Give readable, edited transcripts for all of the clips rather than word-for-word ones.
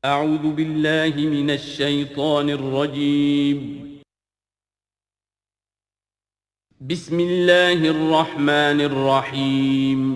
اعوذ باللہ من الشیطان الرجیم بسم اللہ الرحمن الرحیم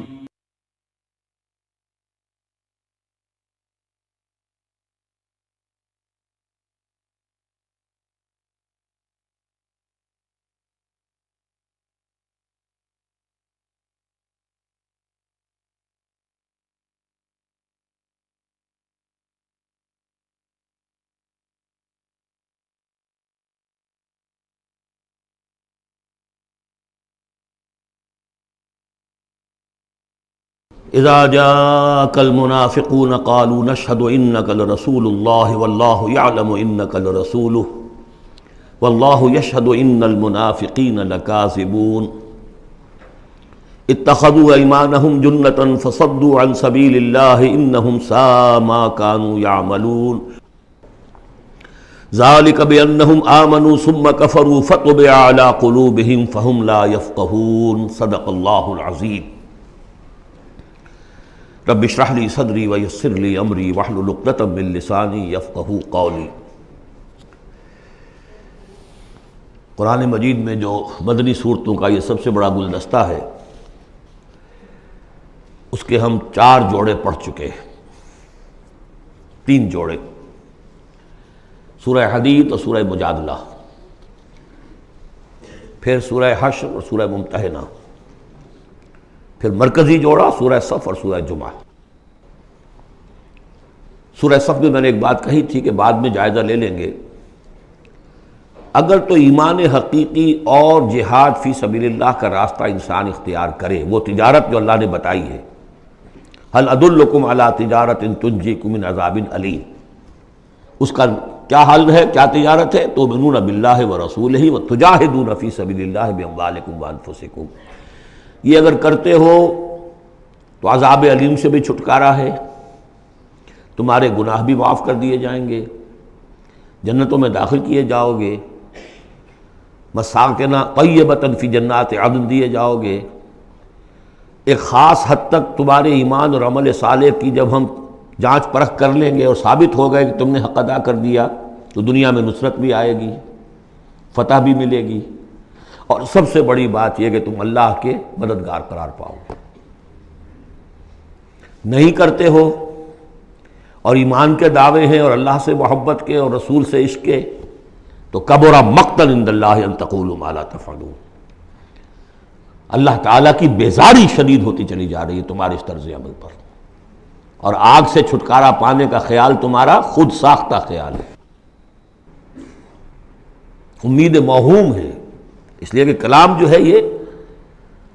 اذا جاءك المنافقون قالوا نشهد انك لرسول الله والله يعلم انك لرسوله والله يشهد ان المنافقين لكاذبون اتخذوا ايمانهم جنة فصدوا عن سبيل الله انهم ساء ما كانوا يعملون ذلك بانهم آمنوا ثم كفروا فطبع على قلوبهم فهم لا يفقهون صدق الله العظيم رب اشرح لي صدري ويسر لي امري واحلل عقدة من لساني يفقهوا قولي۔ قرآن مجید میں جو مدنی صورتوں کا یہ سب سے بڑا گلدستہ ہے، اس کے ہم 4 جوڑے پڑھ چکے ہیں، 3 جوڑے، سورہ حدید اور سورہ مجادلہ، پھر سورہ حشر اور سورہ ممتحنہ، پھر مرکزی جوڑا سورہ صف اور سورہ جمعہ۔ سورہ صف میں میں نے ایک بات کہی تھی کہ بعد میں جائزہ لے لیں گے، اگر تو ایمان حقیقی اور جہاد فی سبیل اللہ کا راستہ انسان اختیار کرے، وہ تجارت جو اللہ نے بتائی ہے، هل ادلکم علی تجارت تنجیکم من عذاب علیم، اس کا کیا حل ہے، کیا تجارت ہے؟ تؤمنون باللہ ورسولہ وتجاہدون فی سبیل اللہ باموالکم وانفسکم، یہ اگر کرتے ہو تو عذاب علیم سے بھی چھٹکارا ہے، تمہارے گناہ بھی معاف کر دیے جائیں گے، جنتوں میں داخل کیے جاؤ گے، مساکن طیبۃ فی جنات عدن دیے جاؤ گے۔ ایک خاص حد تک تمہارے ایمان اور عمل صالح کی جب ہم جانچ پرکھ کر لیں گے اور ثابت ہو گئے کہ تم نے حق ادا کر دیا، تو دنیا میں نصرت بھی آئے گی، فتح بھی ملے گی، اور سب سے بڑی بات یہ کہ تم اللہ کے مددگار قرار پاؤ گے۔ نہیں کرتے ہو اور ایمان کے دعوے ہیں اور اللہ سے محبت کے اور رسول سے عشق کے، تو کبر مقتا عند اللہ ان تقولوا ما لا تفعلون، اللہ تعالیٰ کی بیزاری شدید ہوتی چلی جا رہی ہے تمہارے اس طرز عمل پر، اور آگ سے چھٹکارا پانے کا خیال تمہارا خود ساختہ خیال ہے، امید موہوم ہے، اس لیے کہ کلام جو ہے یہ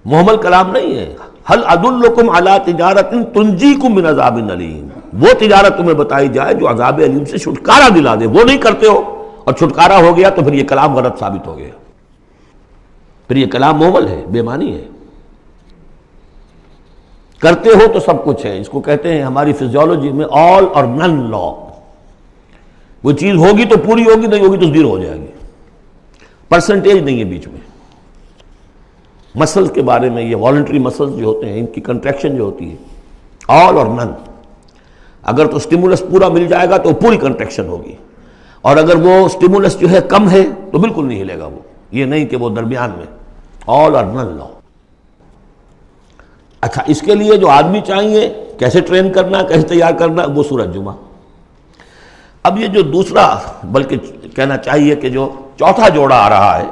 محمل کلام نہیں ہے۔ هل ادلکم علی تجارت تنجیکم من عذاب علیم، وہ تجارت تمہیں بتائی جائے جو عذاب علیم سے چھٹکارا دلا دے، وہ نہیں کرتے ہو اور چھٹکارا ہو گیا تو پھر یہ کلام غلط ثابت ہو گیا، پھر یہ کلام محمل ہے، بے معنی ہے۔ کرتے ہو تو سب کچھ ہے، اس کو کہتے ہیں ہماری فزیولوجی میں آل اور نن لا، وہ چیز ہوگی تو پوری ہوگی، نہیں ہوگی تو زیرو ہو جائے گی، پرسنٹیج نہیں ہے بیچ میں۔ مسلز کے بارے میں یہ والنٹری مسلز جو ہوتے ہیں، ان کی کنٹریکشن جو ہوتی ہے آل اور نن، اگر تو سٹیمولس پورا مل جائے گا تو پوری کنٹریکشن ہوگی، اور اگر وہ سٹیمولس جو ہے کم ہے تو بالکل نہیں ہلے گا وہ، یہ نہیں کہ وہ درمیان میں، آل اور نن لا۔ اچھا، اس کے لیے جو آدمی چاہیے کیسے ٹرین کرنا، کیسے تیار کرنا، وہ سورہ جمعہ۔ اب یہ جو دوسرا، بلکہ کہنا چاہیے کہ جو چوتھا جوڑا آ رہا ہے،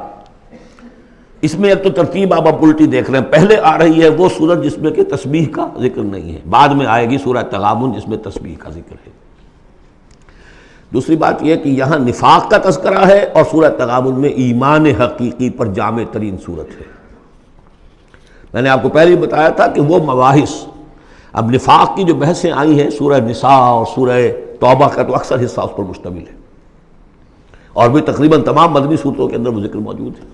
اس میں ایک تو ترتیب آپ الٹی دیکھ رہے ہیں، پہلے آ رہی ہے وہ سورت جس میں کہ تسبیح کا ذکر نہیں ہے، بعد میں آئے گی سورہ تغابن جس میں تسبیح کا ذکر ہے۔ دوسری بات یہ کہ یہاں نفاق کا تذکرہ ہے اور سورہ تغابن میں ایمان حقیقی پر جامع ترین سورت ہے۔ میں نے آپ کو پہلے ہی بتایا تھا کہ وہ مباحث، اب نفاق کی جو بحثیں آئی ہیں سورہ نساء اور سورہ توبہ کا تو اکثر حصہ اس پر مشتمل ہے، اور بھی تقریباً تمام مدنی صورتوں کے اندر وہ ذکر موجود ہے،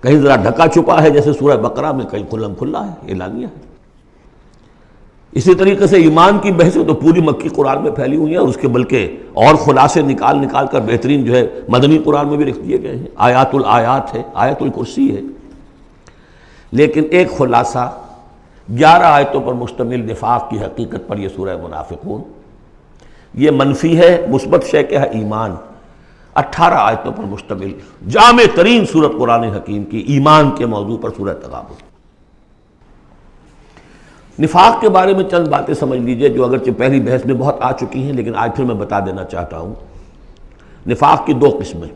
کہیں ذرا ڈھکا چھپا ہے جیسے سورہ بقرہ میں، کہیں کھلم کھلا ہے، اعلانیہ ہے۔ اسی طریقے سے ایمان کی بحثیں تو پوری مکی قرآن میں پھیلی ہوئی ہیں، اور اس کے بلکہ اور خلاصے نکال کر بہترین جو ہے مدنی قرآن میں بھی لکھ دیے گئے ہیں، آیات الآیات ہے، آیت الکرسی ہے۔ لیکن ایک خلاصہ 11 آیتوں پر مشتمل نفاق کی حقیقت پر یہ سورہ منافقون، یہ منفی ہے، مثبت شے کیا ہے؟ ایمان۔ 18 آیتوں پر مشتمل جامع ترین سورت قرآن حکیم کی ایمان کے موضوع پر سورہ تغابن۔ نفاق کے بارے میں چند باتیں سمجھ لیجئے جو اگرچہ پہلی بحث میں بہت آ چکی ہیں، لیکن آج پھر میں بتا دینا چاہتا ہوں۔ نفاق کی دو قسمیں،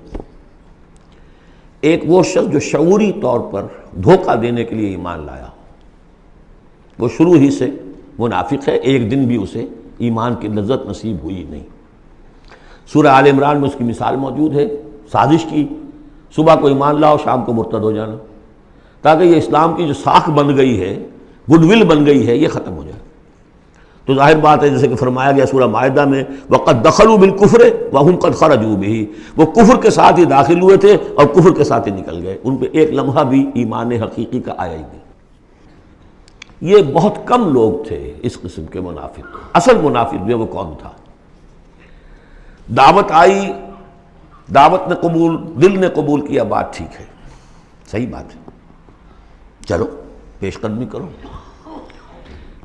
ایک وہ شخص جو شعوری طور پر دھوکہ دینے کے لیے ایمان لایا، وہ شروع ہی سے منافق ہے، ایک دن بھی اسے ایمان کی لذت نصیب ہوئی نہیں۔ سورہ آل عمران میں اس کی مثال موجود ہے، سازش کی، صبح کو ایمان لاؤ شام کو مرتد ہو جانا، تاکہ یہ اسلام کی جو ساکھ بن گئی ہے، گڈ ول بن گئی ہے، یہ ختم ہو جائے۔ تو ظاہر بات ہے جیسے کہ فرمایا گیا سورہ مائدہ میں وَقَدْ دَخَلُوا بِالْكُفْرِ وَهُمْ قَدْ خَرَجُوا بِهِ، وہ کفر کے ساتھ ہی داخل ہوئے تھے اور کفر کے ساتھ ہی نکل گئے، ان پہ ایک لمحہ بھی ایمان حقیقی کا آیا ہی نہیں۔ یہ بہت کم لوگ تھے اس قسم کے منافق۔ اصل منافق جو وہ کون تھا؟ دعوت آئی، دعوت نے قبول، دل نے قبول کیا، بات ٹھیک ہے، صحیح بات ہے، چلو پیش قدمی کرو،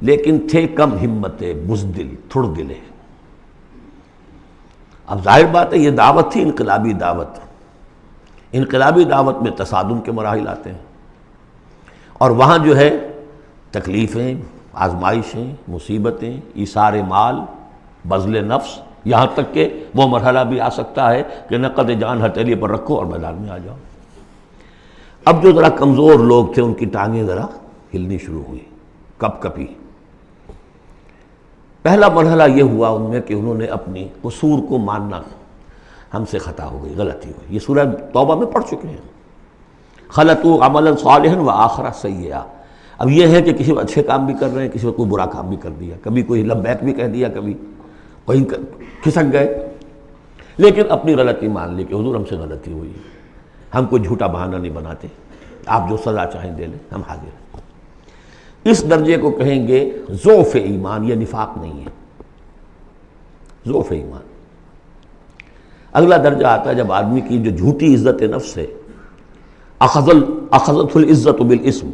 لیکن تھے کم ہمتیں، بزدل، تھڑ دلے۔ اب ظاہر بات ہے یہ دعوت تھی انقلابی دعوت، انقلابی دعوت میں تصادم کے مراحل آتے ہیں، اور وہاں جو ہے تکلیفیں، آزمائشیں، مصیبتیں، ایثار مال، بذل نفس، یہاں تک کہ وہ مرحلہ بھی آ سکتا ہے کہ نقد جان ہتھیلی پر رکھو اور میدان میں آ جاؤ۔ اب جو ذرا کمزور لوگ تھے ان کی ٹانگیں ذرا ہلنی شروع ہوئی، کپ کپی۔ پہلا مرحلہ یہ ہوا ان میں کہ انہوں نے اپنی قصور کو ماننا، ہم سے خطا ہو گئی، غلطی ہوئی۔ یہ سورہ توبہ میں پڑھ چکے ہیں، خلطوا عملا صالحا وآخر سیئا۔ اب یہ ہے کہ کسی وقت اچھے کام بھی کر رہے ہیں، کسی وقت کوئی برا کام بھی کر دیا، کبھی کوئی لبیک بھی کہہ دیا، کبھی کہیں کھسک گئے، لیکن اپنی غلطی مان لی کہ حضور ہم سے غلطی ہوئی، ہم کوئی جھوٹا بہانہ نہیں بناتے، آپ جو سزا چاہیں دے لیں، ہم حاضر ہیں۔ اس درجے کو کہیں گے ضعف ایمان، یہ نفاق نہیں ہے، ضعف ایمان۔ اگلا درجہ آتا ہے جب آدمی کی جو جھوٹی عزت نفس ہے، اخذت العزت بالاسم،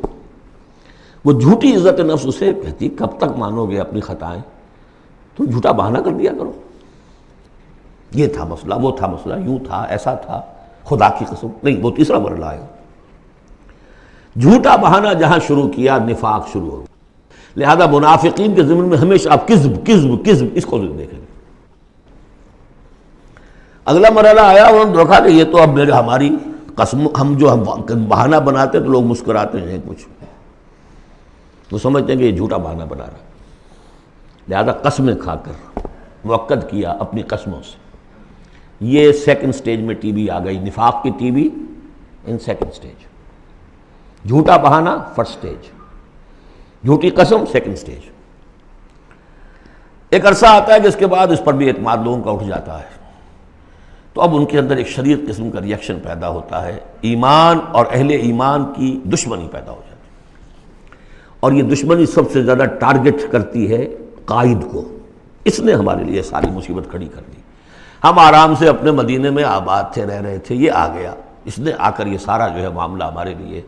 وہ جھوٹی عزت نفس اسے کہتی کب تک مانو گے اپنی خطائیں، تو جھوٹا بہانہ کر دیا کرو، یہ تھا مسئلہ، وہ تھا مسئلہ، یوں تھا، ایسا تھا، خدا کی قسم نہیں، وہ تیسرا مرحلہ آئے گا۔ جھوٹا بہانہ جہاں شروع کیا نفاق شروع ہو، لہذا منافقین کے ضمن میں ہمیشہ آپ کذب کذب کذب اس کو دیکھیں گے۔ اگلا مرحلہ آیا، انہوں نے دیکھا کہ یہ تو اب ہماری قسم، ہم جو بہانہ بناتے تو لوگ مسکراتے ہیں، کچھ وہ سمجھتے ہیں کہ یہ جھوٹا بہانہ بنا رہا ہے، لہذا قسمیں کھا کر مؤکد کیا اپنی قسموں سے۔ یہ سیکنڈ سٹیج میں ٹی بی آ گئی، نفاق کی T B in second stage, جھوٹا بہانہ فرسٹ سٹیج، جھوٹی قسم سیکنڈ سٹیج۔ ایک عرصہ آتا ہے جس کے بعد اس پر بھی اعتماد لوگوں کا اٹھ جاتا ہے، تو اب ان کے اندر ایک شدید قسم کا ریئیکشن پیدا ہوتا ہے، ایمان اور اہل ایمان کی دشمنی پیدا ہو جاتی ہے، اور یہ دشمنی سب سے زیادہ ٹارگٹ کرتی ہے قائد کو۔ اس نے ہمارے لیے ساری مصیبت کھڑی کر دی، ہم آرام سے اپنے مدینے میں آباد تھے، رہ رہے تھے، یہ آ گیا، اس نے آ کر یہ سارا جو ہے معاملہ ہمارے لیے،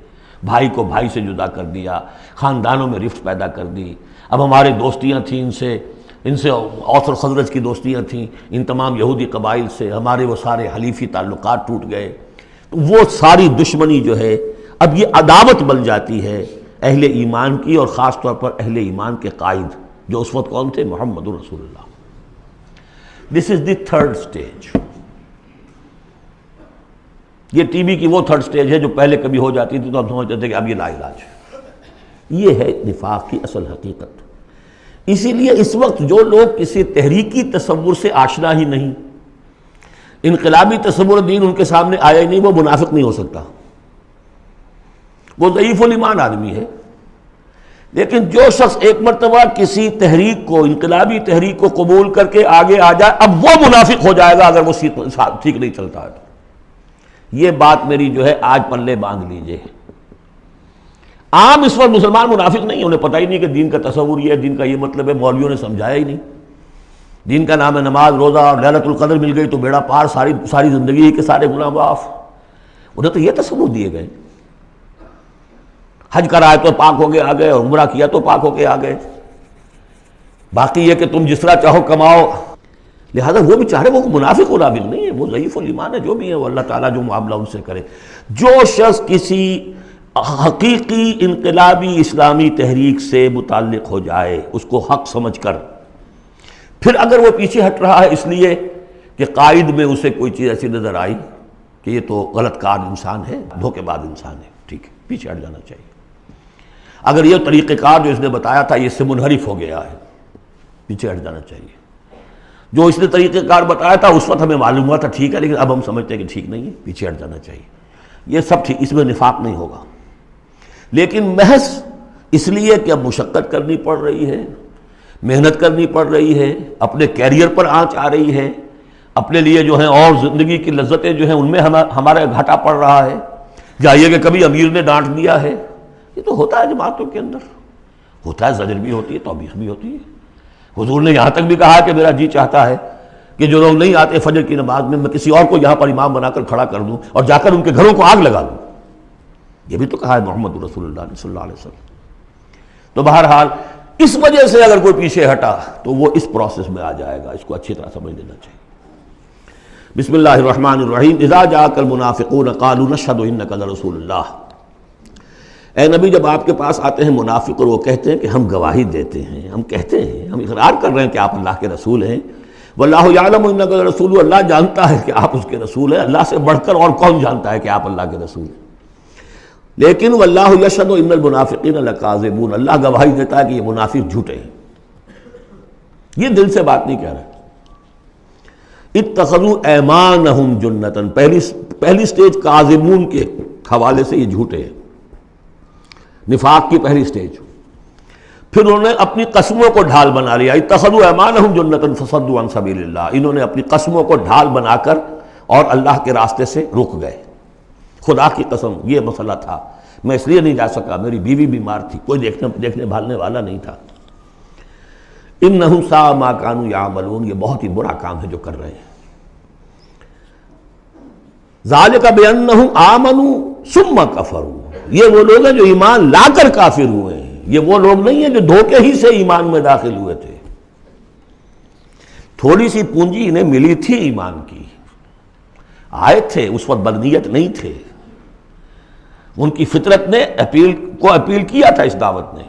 بھائی کو بھائی سے جدا کر دیا، خاندانوں میں رفت پیدا کر دی، اب ہمارے دوستیاں تھیں ان سے اوس اور خزرج کی دوستیاں تھیں، ان تمام یہودی قبائل سے ہمارے وہ سارے حلیفی تعلقات ٹوٹ گئے، تو وہ ساری دشمنی جو ہے اب یہ عداوت بن جاتی ہے اہل ایمان کی، اور خاص طور پر اہل ایمان کے قائد جو اس وقت کون تھے؟ محمد رسول اللہ۔ دس از دی تھرڈ سٹیج۔ یہ ٹی بی کی وہ تھرڈ سٹیج ہے جو پہلے کبھی ہو جاتی تھی تو ہم سمجھتے تھے کہ اب یہ لا علاج ہے۔ یہ ہے نفاق کی اصل حقیقت۔ اسی لیے اس وقت جو لوگ کسی تحریکی تصور سے آشنا ہی نہیں، انقلابی تصور دین ان کے سامنے آیا ہی نہیں، وہ منافق نہیں ہو سکتا، وہ ضعیف الایمان آدمی ہے۔ لیکن جو شخص ایک مرتبہ کسی تحریک کو، انقلابی تحریک کو قبول کر کے آگے آ جائے، اب وہ منافق ہو جائے گا اگر وہ ٹھیک نہیں چلتا ہے۔ یہ بات میری جو ہے آج پلے باندھ لیجئے۔ عام اس وقت مسلمان منافق نہیں، انہیں پتہ ہی نہیں کہ دین کا تصور یہ ہے، دین کا یہ مطلب ہے، مولویوں نے سمجھایا ہی نہیں۔ دین کا نام ہے نماز، روزہ، اور لیلۃ القدر مل گئی تو بیڑا پار، ساری زندگی کے سارے گناہ معاف۔ انہیں تو یہ تصور دیے گئے، حج کرائے تو پاک ہو کے آ گئے، اور عمرہ کیا تو پاک ہو کے آ گئے، باقی یہ کہ تم جس طرح چاہو کماؤ۔ لہذا وہ بیچارے وہ منافق نہیں ہے، وہ ضعیف الایمان ہے، جو بھی ہے وہ اللہ تعالیٰ جو معاملہ ان سے کرے۔ جو شخص کسی حقیقی انقلابی اسلامی تحریک سے متعلق ہو جائے اس کو حق سمجھ کر، پھر اگر وہ پیچھے ہٹ رہا ہے اس لیے کہ قائد میں اسے کوئی چیز ایسی نظر آئی کہ یہ تو غلط کار انسان ہے، دھوکے باز انسان ہے، ٹھیک ہے، پیچھے ہٹ جانا چاہیے۔ اگر یہ طریقہ کار جو اس نے بتایا تھا یہ اس سے منحرف ہو گیا ہے، پیچھے ہٹ جانا چاہیے۔ جو اس نے طریقہ کار بتایا تھا اس وقت ہمیں معلوم ہوا تھا ٹھیک ہے، لیکن اب ہم سمجھتے ہیں کہ ٹھیک نہیں ہے، پیچھے ہٹ جانا چاہیے۔ یہ سب ٹھیک، اس میں نفاق نہیں ہوگا، لیکن محض اس لیے کہ اب مشقت کرنی پڑ رہی ہے، محنت کرنی پڑ رہی ہے، اپنے کیریئر پر آنچ آ رہی ہے، اپنے لیے جو ہیں اور زندگی کی لذتیں جو ہیں ان میں ہمارا گھاٹا پڑ رہا ہے، یا یہ کہ کبھی امیر نے ڈانٹ دیا ہے، یہ تو ہوتا ہے جماعتوں کے اندر، ہوتا ہے، زجر بھی ہوتی ہے، توبیخ بھی ہوتی ہے۔ حضور نے یہاں تک بھی کہا کہ میرا جی چاہتا ہے کہ جو لوگ نہیں آتے فجر کی نماز میں کسی اور کو یہاں پر امام بنا کر کھڑا کر دوں اور جا کر ان کے گھروں کو آگ لگا دوں، یہ بھی تو کہا ہے محمد رسول اللہ صلی اللہ علیہ وسلم۔ تو بہرحال اس وجہ سے اگر کوئی پیچھے ہٹا تو وہ اس پروسیس میں آ جائے گا، اس کو اچھی طرح سمجھ لینا چاہیے۔ بسم اللہ الرحمن الرحیم، اذا جاءک المنافقون قالوا نشهد انک لرسول اللہ۔ اے نبی جب آپ کے پاس آتے ہیں منافق اور وہ کہتے ہیں کہ ہم گواہی دیتے ہیں، ہم کہتے ہیں، ہم اقرار کر رہے ہیں کہ آپ اللہ کے رسول ہیں، واللہ یعلم انک لرسول، اللہ جانتا ہے کہ آپ اس کے رسول ہیں، اللہ سے بڑھ کر اور کون جانتا ہے کہ آپ اللہ کے رسول ہیں، لیکن واللہ یشہد ان المنافقین لکاذبون، اللہ گواہی دیتا ہے کہ یہ منافق جھوٹے ہیں، یہ دل سے بات نہیں کہہ رہے۔ اتخذوا ایمانہم جنۃ، پہلی سٹیج کاذبون کے حوالے سے یہ جھوٹے ہیں، نفاق کی پہلی سٹیج۔ پھر انہوں نے اپنی قسموں کو ڈھال بنا لیا، اتخذوا ایمانہم جنۃ فصدوا عن سبیل اللہ، انہوں نے اپنی قسموں کو ڈھال بنا کر اور اللہ کے راستے سے رک گئے۔ خدا کی قسم یہ مسئلہ تھا، میں اس لیے نہیں جا سکا، میری بیوی بیمار تھی، کوئی دیکھنے بھالنے والا نہیں تھا۔ انہم ساء ما کانوا یعملون، یہ بہت ہی برا کام ہے جو کر رہے ہیں۔ ذالک بانہم آمنوا ثم کفروا، یہ وہ لوگ ہیں جو ایمان لا کر کافر ہوئے ہیں، یہ وہ لوگ نہیں ہیں جو دھوکے ہی سے ایمان میں داخل ہوئے تھے۔ تھوڑی سی پونجی انہیں ملی تھی ایمان کی، آئے تھے، اس وقت بدنیت نہیں تھے، ان کی فطرت نے اپیل کیا تھا اس دعوت نے،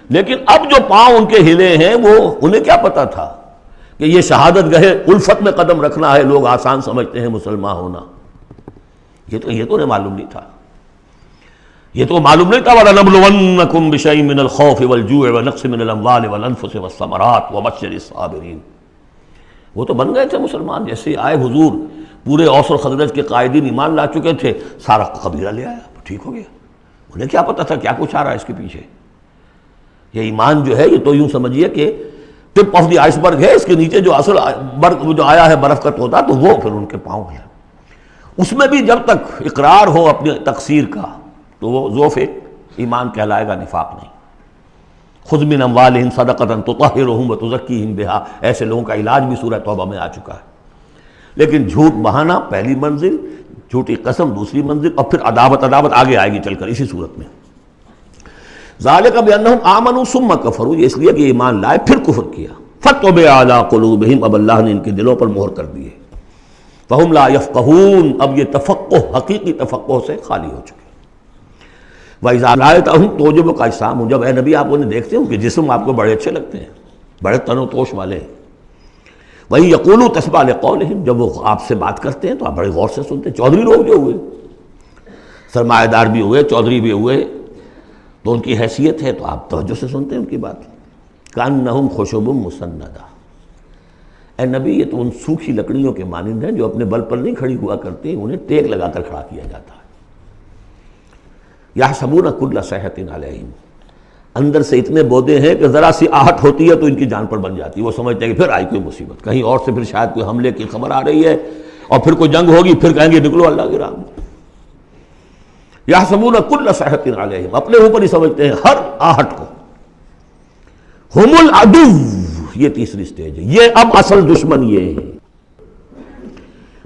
لیکن اب جو پاؤں ان کے ہلے ہیں وہ انہیں کیا پتا تھا کہ یہ شہادت گاہ الفت میں قدم رکھنا ہے، لوگ آسان سمجھتے ہیں مسلمان ہونا، یہ تو انہیں معلوم نہیں تھا، یہ تو معلوم نہیں تھا۔ وَلَنَبْلُوَنَّكُمْ بِشَيْءٍ مِّنَ الْخَوْفِ وَالْجُوعِ وَنَقْصٍ مِّنَ الْأَمْوَالِ وَالْأَنفُسِ وَالثَّمَرَاتِ وَبَشِّرِ الصَّابِرِينَ، وہ تو بن گئے تھے مسلمان، جیسے ہی آئے حضور، پورے اوس اور خزرج کے قائدین ایمان لا چکے تھے، سارا قبیلہ لے آیا، ٹھیک ہو گیا، انہیں کیا پتا تھا کیا کچھ آ رہا ہے اس کے پیچھے۔ یہ ایمان جو ہے یہ تو یوں سمجھیے کہ ٹپ آف دی آئس برگ ہے، اس کے نیچے جو اصل برگ جو آیا ہے برف کا تودا، تو وہ پھر ان کے پاؤں ہے، اس میں بھی جب تک اقرار ہو اپنے تقصیر کا تو وہ ضعف ایمان کہلائے گا، نفاق نہیں۔ خذ من اموالہم صدقۃ تطہرہم وتزکیہم بہا، ایسے لوگوں کا علاج بھی سورہ توبہ میں آ چکا ہے۔ لیکن جھوٹ بہانا پہلی منزل، جھوٹی قسم دوسری منزل، اور پھر عداوت آگے آئے گی چل کر اسی صورت میں۔ ذالک بانہم آمنوا ثم کفروا، یہ اس لیے کہ ایمان لائے پھر کفر کیا، فطبع علی قلوبہم، اب اللہ نے ان کے دلوں پر مہر کر دی ہے، فہم لا یفقہون، اب یہ تفقہ حقیقی تفقہ سے خالی ہو چکے۔ وَإِذَا رَأَيْتَهُمْ تُعْجِبُكَ أَجْسَامُهُمْ، جب اے نبی آپ انہیں دیکھتے ہو کہ جسم آپ کو بڑے اچھے لگتے ہیں، بڑے تن و توش والے ہیں، وَإِن يَقُولُوا تَسْمَعْ لِقَوْلِهِمْ، جب وہ آپ سے بات کرتے ہیں تو آپ بڑے غور سے سنتے ہیں۔ چودھری لوگ جو ہوئے، سرمایہ دار بھی ہوئے، چودھری بھی ہوئے، تو ان کی حیثیت ہے تو آپ توجہ سے سنتے ہیں ان کی بات۔ كَأَنَّهُمْ خُشُبٌ مُّسَنَّدَةٌ، اے نبی یہ تو ان سوکھی لکڑیوں کے مانند ہیں جو اپنے بل پر نہیں کھڑی ہوا کرتی، انہیں ٹیک لگا کر کھڑا کیا جاتا ہے۔ یحسبون کل صیحۃ علیہم، اندر سے اتنے بودے ہیں کہ ذرا سی آہٹ ہوتی ہے تو ان کی جان پر بن جاتی ہے، وہ سمجھتے ہیں کہ پھر آئی کوئی مصیبت، کہیں اور سے پھر شاید کوئی حملے کی خبر آ رہی ہے، اور پھر کوئی جنگ ہوگی، پھر کہیں گے نکلو اللہ کی راہ میں۔ یحسبون کل صیحۃ علیہم، اپنے اوپر ہی سمجھتے ہیں ہر آہٹ کو۔ ہم العدو، یہ تیسری سٹیج ہے، یہ اب اصل دشمن یہ ہے۔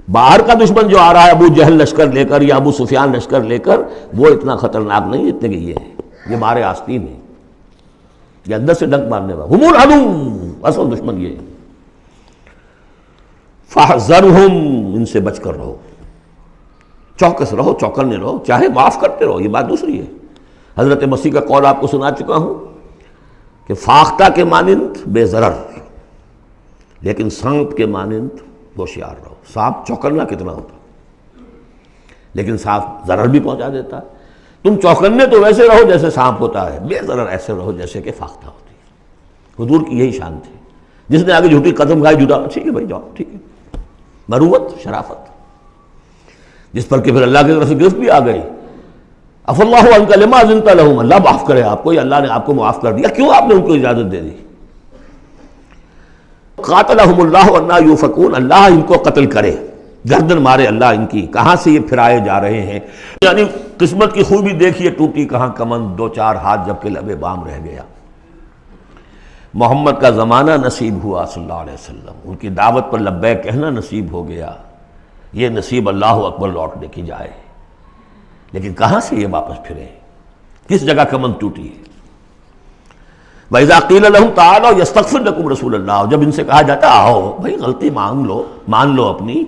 باہر کا دشمن جو آ رہا ہے ابو جہل لشکر لے کر یا ابو سفیان لشکر لے کر، وہ اتنا خطرناک نہیں جتنے کہ یہ ہے، یہ مارے آستین ہے، یہ اندر سے ڈنک مارنے والا۔ ہم العدو، اصل دشمن یہ ہے۔ فاحذرہم، ان سے بچ کر رہو، چوکس رہو، چوکنے رہو، چاہے معاف کرتے رہو، یہ بات دوسری ہے۔ حضرت مسیح کا قول آپ کو سنا چکا ہوں کہ فاختہ کے مانند بے ضرر، لیکن سانپ کے مانند ہوشیار رہو۔ سانپ چوکنا کتنا ہوتا، لیکن سانپ ضرر بھی پہنچا دیتا ہے۔ تم چوکنے تو ویسے رہو جیسے سانپ ہوتا ہے، بے ضرر ایسے رہو جیسے کہ فاختہ ہوتی ہے۔ حضور کی یہی شان تھی۔ جس نے آگے جھوٹی قدم کھائی، جھوٹا، ٹھیک ہے بھائی جاؤ، ٹھیک ہے، مروت، شرافت، جس پر کہ پھر اللہ کی طرف سے گرفت بھی آ گئی۔ عفا اللہ عنک لما اذنت لہم، اللہ معاف کرے آپ کو، یا اللہ نے آپ کو معاف کر دیا، کیوں آپ نے ان کو اجازت دے دی؟ قاتلہم اللہ انا یوفکون، اللہ ان کو قتل کرے، گردن مارے اللہ ان کی، کہاں سے یہ پھرائے جا رہے ہیں۔ یعنی قسمت کی خوبی دیکھیے، ٹوٹی کہاں کمند، دو چار ہاتھ جب کہ لبے بام رہ گیا۔ محمد کا زمانہ نصیب ہوا صلی اللہ علیہ وسلم، ان کی دعوت پر لبیک کہنا نصیب ہو گیا، یہ نصیب اللہ اکبر لوٹنے کی جائے، لیکن کہاں سے یہ واپس پھرے، کس جگہ کمند ٹوٹی ہے۔ وَإِذَا قِيلَ لَهُمْ تَعَالَوْا يَسْتَغْفِرْ لَكُمْ رَسُولُ اللَّهُ، جب ان سے کہا جاتا آؤ بھائی غلطی مان لو اپنی،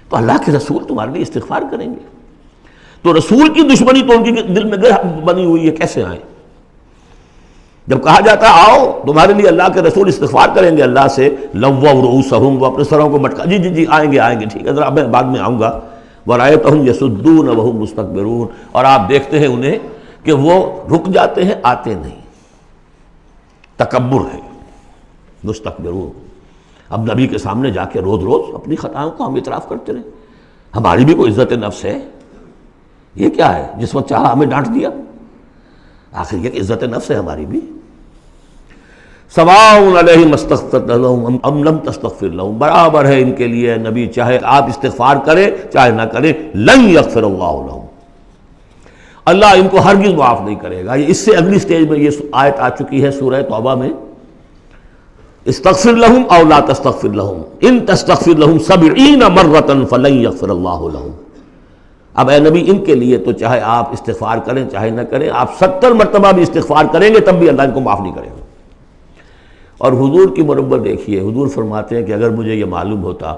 تو اللہ کے رسول تمہارے لیے استغفار کریں گے۔ تو رسول کی دشمنی تو ان کے دل میں بنی ہوئی ہے، کیسے آئیں؟ جب کہا جاتا آؤ تمہارے لیے اللہ کے رسول استغفار کریں گے اللہ سے، لووا رؤوسہم، وہ اپنے سروں کو مٹکا، جی جی جی آئیں گے ٹھیک ہے ذرا میں بعد میں آؤں گا، ورأیتہم یصدون وہم مستکبرون، اور آپ دیکھتے ہیں انہیں کہ وہ رک جاتے ہیں، آتے نہیں، تکبر ہے، مستکبرون۔ اب نبی کے سامنے جا کے روز روز اپنی خطاؤں کو ہم اعتراف کرتے رہے، ہماری بھی کوئی عزت نفس ہے؟ یہ کیا ہے جس وقت چاہا ہمیں ڈانٹ دیا؟ آخر یہ کہ عزت نفس ہے ہماری بھی۔ سواء علیہم استغفرت لہم ام لم تستغفر لہم، برابر ہے ان کے لیے نبی، چاہے آپ استغفار کریں چاہے نہ کریں، لن یغفر اللہ لہم، اللہ ان کو ہرگز معاف نہیں کرے گا۔ اس سے اگلی سٹیج میں یہ آیت آ چکی ہے سورہ توبہ میں، استغفر لہم او لا تستغفر لہم ان تستغفر لہم 70 مرۃ فلن یغفر اللہ لہم۔ اب اے نبی ان کے لیے تو چاہے آپ استغفار کریں چاہے نہ کریں، آپ 70 مرتبہ بھی استغفار کریں گے تب بھی اللہ ان کو معاف نہیں کرے گا۔ اور حضور کی مربت دیکھیے، حضور فرماتے ہیں کہ اگر مجھے یہ معلوم ہوتا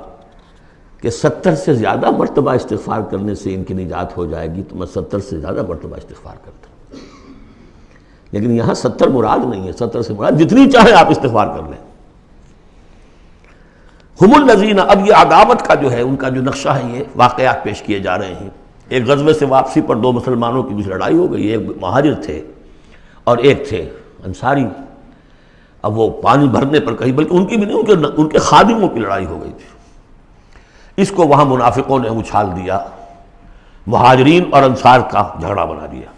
کہ 70 سے زیادہ مرتبہ استغفار کرنے سے ان کی نجات ہو جائے گی تو میں 70 سے زیادہ مرتبہ استغفار کرتا، لیکن یہاں 70 مراد نہیں ہے، 70 سے مراد جتنی چاہے آپ استغفار کر لیں۔ ہم الذین، اب یہ عداوت کا جو ہے ان کا جو نقشہ ہے، یہ واقعات پیش کیے جا رہے ہیں۔ ایک غزوے سے واپسی پر دو مسلمانوں کی کچھ لڑائی ہو گئی، ایک مہاجر تھے اور ایک تھے انصاری۔ اب وہ پانی بھرنے پر کہیں، بلکہ ان کی بھی نہیں، ان کے خادموں کی لڑائی ہو گئی تھی۔ اس کو وہاں منافقوں نے اچھال دیا، مہاجرین اور انصار کا جھگڑا بنا دیا،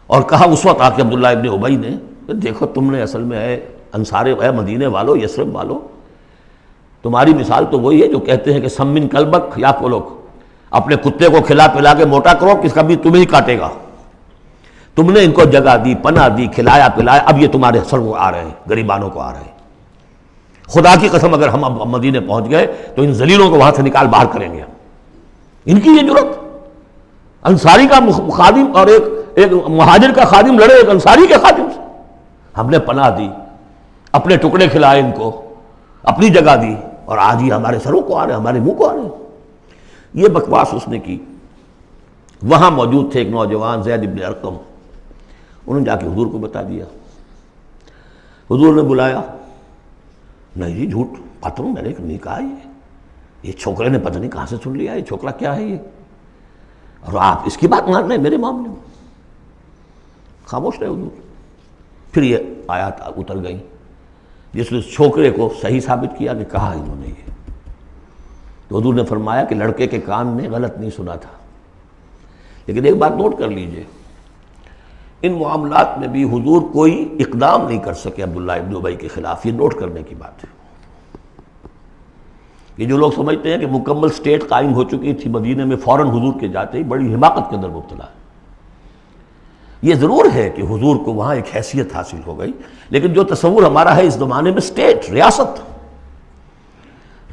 اور کہا اس وقت آ کے عبداللہ ابن ابی نے کہ دیکھو تم نے اصل میں اے انصار، اے مدینے والو، یثرب والو، تمہاری مثال تو وہی ہے جو کہتے ہیں کہ سمن کلبک یا کلوک، اپنے کتے کو کھلا پلا کے موٹا کرو، کس کا بھی تمہیں ہی کاٹے گا۔ تم نے ان کو جگہ دی، پناہ دی، کھلایا پلایا، اب یہ تمہارے سر کو آ رہے ہیں، غریبانوں کو آ رہے ہیں۔ خدا کی قسم اگر ہم اب مدینے پہنچ گئے تو ان ذلیلوں کو وہاں سے نکال باہر کریں گے۔ ان کی یہ جرت، انصاری کا خادم اور ایک مہاجر کا خادم لڑے ایک انصاری کے خادم سے، ہم نے پناہ دی، اپنے ٹکڑے کھلائے ان کو، اپنی جگہ دی، اور آج یہ ہمارے سروں کو آ رہے ہیں، ہمارے منہ کو آ رہے ہیں۔ یہ بکواس اس نے کی۔ وہاں موجود تھے ایک نوجوان زید بن ارقم، انہوں نے جا کے حضور کو بتا دیا۔ حضور نے بلایا، نہیں جی جھوٹ پتہ میں نے نہیں کہا، یہ چھوکرے نے پتہ نہیں کہاں سے سن لیا، یہ چھوکرا کیا ہے یہ، اور آپ اس کی بات مان رہے ہیں میرے معاملے میں۔ خاموش رہے حضور۔ پھر یہ آیات اتر گئیں جس نے چھوکرے کو صحیح ثابت کیا کہ کہا انہوں نے یہ۔ تو حضور نے فرمایا کہ لڑکے کے کان نے غلط نہیں سنا تھا، لیکن ایک بات نوٹ کر لیجئے، ان معاملات میں بھی حضور کوئی اقدام نہیں کر سکے عبداللہ ابن ابی کے خلاف، یہ نوٹ کرنے کی بات ہے۔ یہ جو لوگ سمجھتے ہیں کہ مکمل سٹیٹ قائم ہو چکی تھی مدینے میں، فوراً حضور کے جاتے ہی بڑی حماقت کے اندر مبتلا ہے۔ یہ ضرور ہے کہ حضور کو وہاں ایک حیثیت حاصل ہو گئی، لیکن جو تصور ہمارا ہے اس زمانے میں سٹیٹ،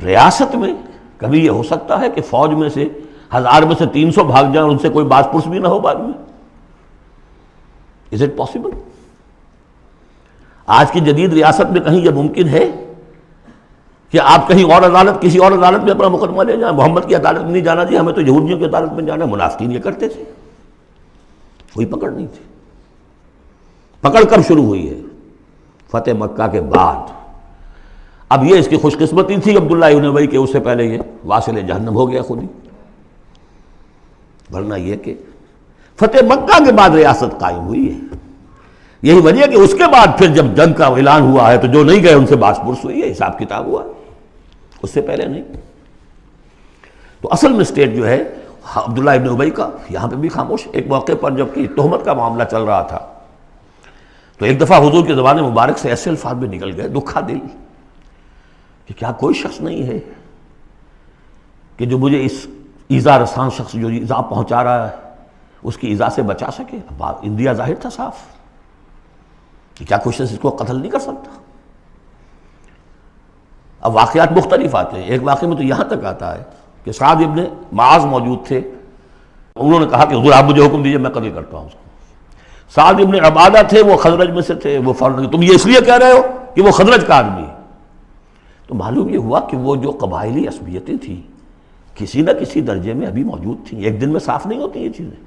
ریاست میں کبھی یہ ہو سکتا ہے کہ فوج میں سے 1000 میں سے 300 بھاگ جائیں اور ان سے کوئی باز پرس بھی نہ ہو بعد میں؟ Is it possible؟ آج کی جدید ریاست میں کہیں یہ ممکن ہے؟ کہ آپ کہیں اور عدالت کسی اور عدالت میں اپنا مقدمہ لے جائیں، محمد کی عدالت میں نہیں جانا جی، ہمیں تو یہودیوں کی عدالت میں جانا ہے۔ منافقین یہ کرتے تھے، کوئی پکڑ نہیں تھی۔ پکڑ کب شروع ہوئی ہے؟ فتح مکہ کے بعد۔ اب یہ اس کی خوش قسمتی تھی عبداللہ ابن ابی کہ اس سے پہلے یہ واصل جہنم ہو گیا خود ہی، ورنہ یہ کہ فتح مکہ کے بعد ریاست قائم ہوئی ہے۔ یہی وجہ کہ اس کے بعد پھر جب جنگ کا اعلان ہوا ہے تو جو نہیں گئے ان سے باس پرس ہوئی ہے، حساب کتاب ہوا، اس سے پہلے نہیں۔ تو اصل میں اسٹیٹ جو ہے عبداللہ ابن ابی کا یہاں پہ بھی خاموش۔ ایک موقع پر جب کہ تہمت کا معاملہ چل رہا تھا تو ایک دفعہ حضور کے زبان مبارک سے ایسے الفاظ میں نکل گئے، دکھا دل، کہ کیا کوئی شخص نہیں ہے کہ جو مجھے اس ایذا رسان شخص جو ایذا پہنچا رہا ہے اس کی ایذا سے بچا سکے۔ اب اندیا ظاہر تھا صاف کہ کیا کوئی شخص اس کو قتل نہیں کر سکتا۔ اب واقعات مختلف آتے ہیں۔ ایک واقعے میں تو یہاں تک آتا ہے کہ سعد ابن معاذ موجود تھے، انہوں نے کہا کہ حضور آپ مجھے حکم دیجئے میں قتل کرتا ہوں اس کو۔ سعد ابن عبادہ تھے، وہ خزرج میں سے تھے، وہ فوراً تم یہ اس لیے کہہ رہے ہو کہ وہ خزرج کا آدمی ہے۔ تو معلوم یہ ہوا کہ وہ جو قبائلی عصبیتیں تھیں کسی نہ کسی درجے میں ابھی موجود تھیں، ایک دن میں صاف نہیں ہوتی یہ چیزیں۔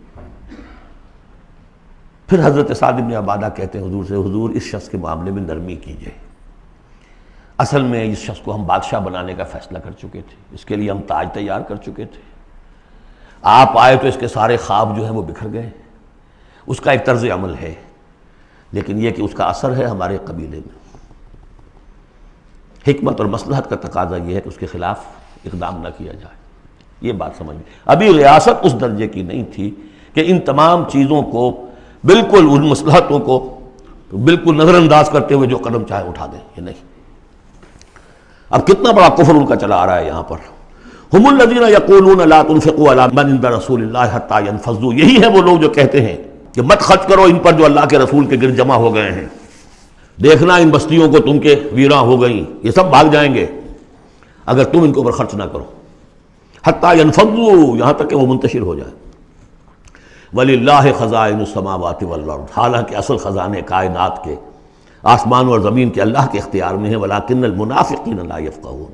پھر حضرت سعد ابن عبادہ کہتے ہیں حضور سے، حضور اس شخص کے معاملے میں نرمی کیجئے، اصل میں اس شخص کو ہم بادشاہ بنانے کا فیصلہ کر چکے تھے، اس کے لیے ہم تاج تیار کر چکے تھے، آپ آئے تو اس کے سارے خواب جو ہیں وہ بکھر گئے۔ اس کا ایک طرز عمل ہے، لیکن یہ کہ اس کا اثر ہے ہمارے قبیلے میں۔ حکمت اور مصلحت کا تقاضا یہ ہے کہ اس کے خلاف اقدام نہ کیا جائے۔ یہ بات سمجھ میں، ابھی ریاست اس درجے کی نہیں تھی کہ ان تمام چیزوں کو بالکل، ان مصلحتوں کو بالکل نظر انداز کرتے ہوئے جو قدم چاہے اٹھا دیں، یہ نہیں۔ اب کتنا بڑا کفر ان کا چلا آ رہا ہے یہاں پر۔ ہم الذین یقولون لا تنفقوا علی من عند رسول اللہ حتی ینفضوا، یہی ہیں وہ لوگ جو کہتے ہیں کہ مت خرچ کرو ان پر جو اللہ کے رسول کے گرد جمع ہو گئے ہیں، دیکھنا ان بستیوں کو تم کے ویراں ہو گئیں، یہ سب بھاگ جائیں گے اگر تم ان کے اوپر خرچ نہ کرو۔ حتی ینفضوا، یہاں تک کہ وہ منتشر ہو جائے۔ وَلِلَّهِ خَزَائِنُ السَّمَاوَاتِ وَالْأَرْضِ، حالانکہ اصل خزانے کائنات کے آسمان اور زمین کے اللہ کے اختیار میں ہیں، وَلَٰكِنَّ الْمُنَافِقِينَ لَا يَفْقَهُونَ،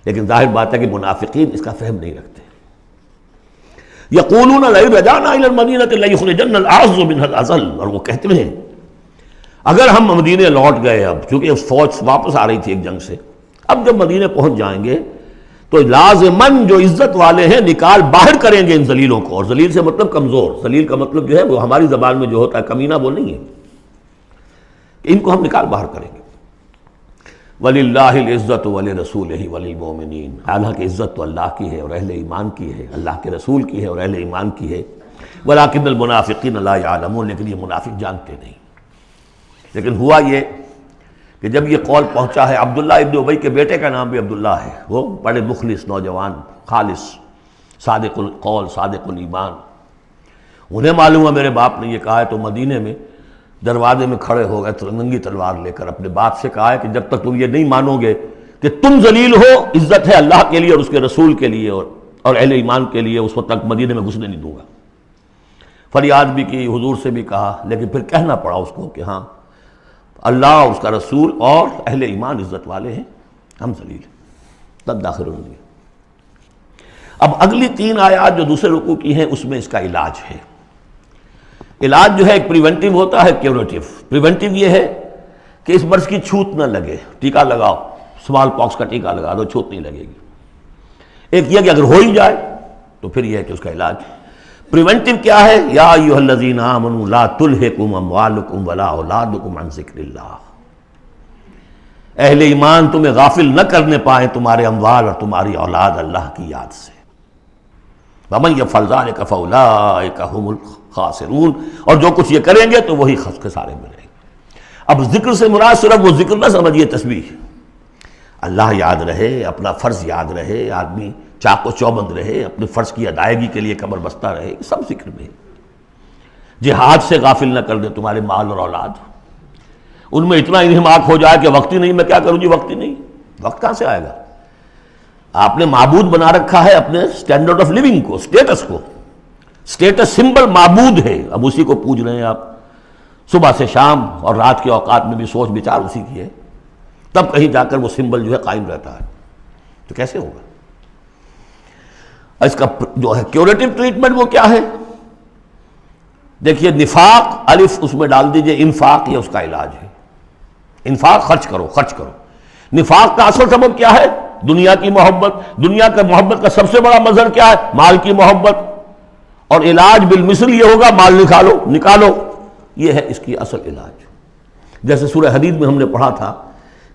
لیکن ظاہر بات ہے کہ منافقین اس کا فہم نہیں رکھتے۔ يَقُولُونَ لَئِن رَجَعْنَا إِلَى الْمَدِينَةِ لَيُخْرِجَنَّ الْأَعَزُّ مِنْهَا الْأَذَلَّ، اور وہ کہتے ہیں اگر ہم مدینے لوٹ گئے، اب چونکہ فوج واپس آ رہی تھی ایک جنگ سے، اب جب مدینے پہنچ جائیں گے تو لازماً جو عزت والے ہیں نکال باہر کریں گے ان ذلیلوں کو، اور ذلیل سے مطلب کمزور، ذلیل کا مطلب جو ہے وہ ہماری زبان میں جو ہوتا ہے کمینہ، وہ نہیں ہے، کہ ان کو ہم نکال باہر کریں گے۔ وَلِلَّهِ الْعِزَّةُ وَلِرَسُولِهِ وَلِلْمُؤْمِنِينَ، حالانکہ عزت تو اللہ کی ہے اور اہل ایمان کی ہے، اللہ کے رسول کی ہے اور اہل ایمان کی ہے۔ وَلَٰكِنَّ الْمُنَافِقِينَ لَا يَعْلَمُونَ، لیکن یہ منافق جانتے نہیں۔ لیکن ہوا یہ کہ جب یہ قول پہنچا ہے، عبداللہ ابن ابی کے بیٹے کا نام بھی عبداللہ ہے، وہ بڑے مخلص نوجوان، خالص، صادق القول، صادق الایمان، انہیں معلوم ہے میرے باپ نے یہ کہا ہے، تو مدینے میں دروازے میں کھڑے ہو گئے ننگی تلوار لے کر، اپنے باپ سے کہا ہے کہ جب تک تم یہ نہیں مانو گے کہ تم ذلیل ہو، عزت ہے اللہ کے لیے اور اس کے رسول کے لیے اور اہل ایمان کے لیے، اس وقت تک مدینے میں گھسنے نہیں دوں گا۔ فریاد بھی کی، حضور سے بھی کہا، لیکن پھر کہنا پڑا اس کو کہ ہاں اللہ، اس کا رسول اور اہل ایمان عزت والے ہیں، ہم ذلیل ہیں، تب داخل ہوں گے۔ اب اگلی 3 آیات جو دوسرے رکوع کی ہیں اس میں اس کا علاج ہے۔ علاج جو ہے ایک پریونٹیو ہوتا ہے، کیوریٹیو۔ پریونٹیو یہ ہے کہ اس مرض کی چھوت نہ لگے، ٹیکہ لگاؤ، اسمال پاکس کا ٹیکہ لگا دو، چھوت نہیں لگے گی۔ ایک یہ کہ اگر ہو ہی جائے تو پھر یہ ہے کہ اس کا علاج۔ پریونٹیو کیا ہے؟ یا ایھا الذین آمنوا لا تلھکم اموالکم ولا اولادکم عن ذکر اللہ، اہل ایمان تمہیں غافل نہ کرنے پائیں تمہارے اموال اور تمہاری اولاد اللہ کی یاد سے۔ ومن یفعل ذلک فاولئک ھم الخاسرون، اور جو کچھ یہ کریں گے تو وہی خسارے میں رہیں گے۔ اب ذکر سے مراد صرف وہ ذکر نہ سمجھیے تسبیح، اللہ یاد رہے، اپنا فرض یاد رہے، آدمی چاق و چوبند رہے، اپنے فرض کی ادائیگی کے لیے کمر بستہ رہے، یہ سب ذکر میں۔ جہاد سے غافل نہ کر دیں تمہارے مال اور اولاد، ان میں اتنا انہماک ہو جائے کہ وقت ہی نہیں، میں کیا کروں جی، وقت ہی نہیں، وقت کہاں سے آئے گا؟ آپ نے معبود بنا رکھا ہے اپنے سٹینڈرڈ آف لیونگ کو، سٹیٹس کو، سٹیٹس سمبل معبود ہے، اب اسی کو پوج رہے ہیں آپ، صبح سے شام اور رات کے اوقات میں بھی سوچ بچار اسی کی ہے۔ تب کہیں جا کر وہ سمبل جو ہے قائم رہتا ہے. تو کیسے ہوگا؟ اس کا جو ہے کیوریٹو ٹریٹمنٹ وہ کیا ہے؟ دیکھیے نفاق الف اس میں ڈال دیجئے، انفاق یہ اس کا علاج ہے. انفاق خرچ کرو، خرچ کرو. نفاق کا اصل سبب کیا ہے؟ دنیا کی محبت. دنیا کا محبت کا سب سے بڑا مظہر کیا ہے؟ مال کی محبت. اور علاج بالمثل یہ ہوگا مال نکالو نکالو. یہ ہے اس کی اصل علاج. جیسے سورہ حدید میں ہم نے پڑھا تھا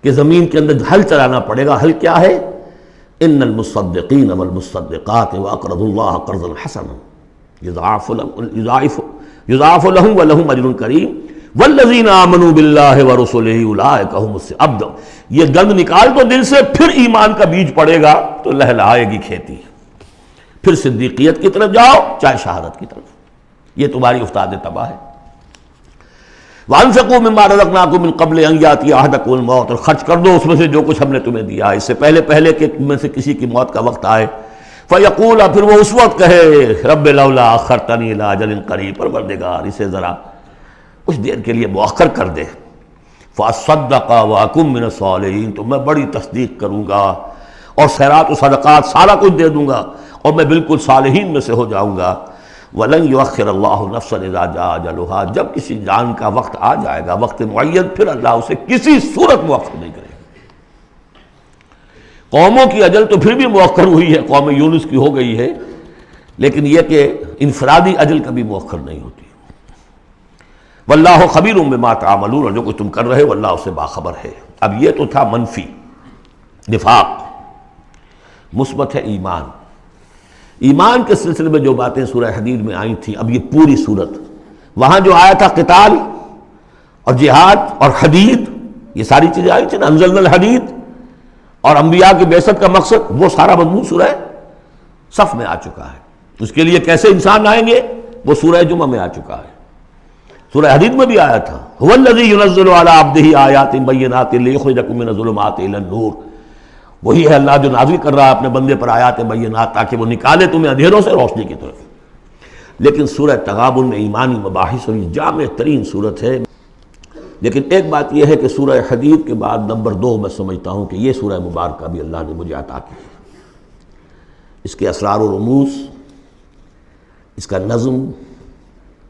کہ زمین کے اندر ہل چلانا پڑے گا. ہل کیا ہے؟ ان المصدقین والمصدقات واقرضوا اللہ قرضا حسنا یضاعف لهم ولهم اجر کریم والذین آمنوا باللہ ورسلہ اولئک هم اب یہ گند نکال دو دل سے، پھر ایمان کا بیج پڑے گا تو لہلائے گی کھیتی. پھر صدیقیت کی طرف جاؤ چاہے شہادت کی طرف. یہ تمہاری استاد تباہ ہے. وَأَنفِقُوا مِمَّا رَزَقْنَاكُم مِّن قَبْلِ أَن يَأْتِيَ أَحَدَكُمُ الْمَوْتُ، اور خرچ کر دو اس میں سے جو کچھ ہم نے تمہیں دیا اس سے پہلے کہ تم میں سے کسی کی موت کا وقت آئے. فَيَقُولَ، پھر وہ اس وقت کہے رب لولا أَخَّرْتَنِي إِلَىٰ أَجَلٍ قَرِيبٍ، پروردگار اسے ذرا کچھ دیر کے لیے مؤخر کر دے. فَأَصَّدَّقَ وَأَكُن مِّنَ الصَّالِحِينَ، تو میں بڑی تصدیق کروں گا اور خیرات و صدقات سارا کچھ دے دوں گا اور میں بالکل صالحین میں سے ہو جاؤں گا. وَلَن يُؤَخِّرَ اللَّهُ نَفْسًا إِذَا جَاءَ أَجَلُهَا، جب کسی جان کا وقت آ جائے گا، وقت معین، پھر اللہ اسے کسی صورت مؤخر نہیں کرے گا. قوموں کی اجل تو پھر بھی مؤخر ہوئی ہے، قوم یونس کی ہو گئی ہے، لیکن یہ کہ انفرادی اجل کبھی مؤخر نہیں ہوتی. واللہ خبیر بما تعملون، اور جو کچھ تم کر رہے ہو اللہ اس سے باخبر ہے. اب یہ تو تھا منفی نفاق. مثبت ہے ایمان. ایمان کے سلسلے میں جو باتیں سورہ حدید میں آئی تھیں، اب یہ پوری صورت، وہاں جو آیا تھا قتال اور جہاد اور حدید، یہ ساری چیزیں آئی تھیں نا، انزلنا الحدید، اور انبیاء کی بعثت کا مقصد، وہ سارا مضمون سورہ صف میں آ چکا ہے. اس کے لیے کیسے انسان آئیں گے وہ سورہ جمعہ میں آ چکا ہے. سورہ حدید میں بھی آیا تھا هو الذی ينزل علی عبدہ آیات بینات لیخرجکم من الظلمات الی النور. وہی ہے اللہ جو نازل کر رہا ہے اپنے بندے پر آیات بینات تاکہ وہ نکالے تمہیں اندھیروں سے روشنی کی طرف. لیکن سورہ تغابن میں ایمانی مباحث اور جامع ترین صورت ہے. لیکن ایک بات یہ ہے کہ سورہ حدید کے بعد نمبر 2 میں سمجھتا ہوں کہ یہ سورہ مبارکہ بھی اللہ نے مجھے عطا کی. اس کے اسرار و رموز، اس کا نظم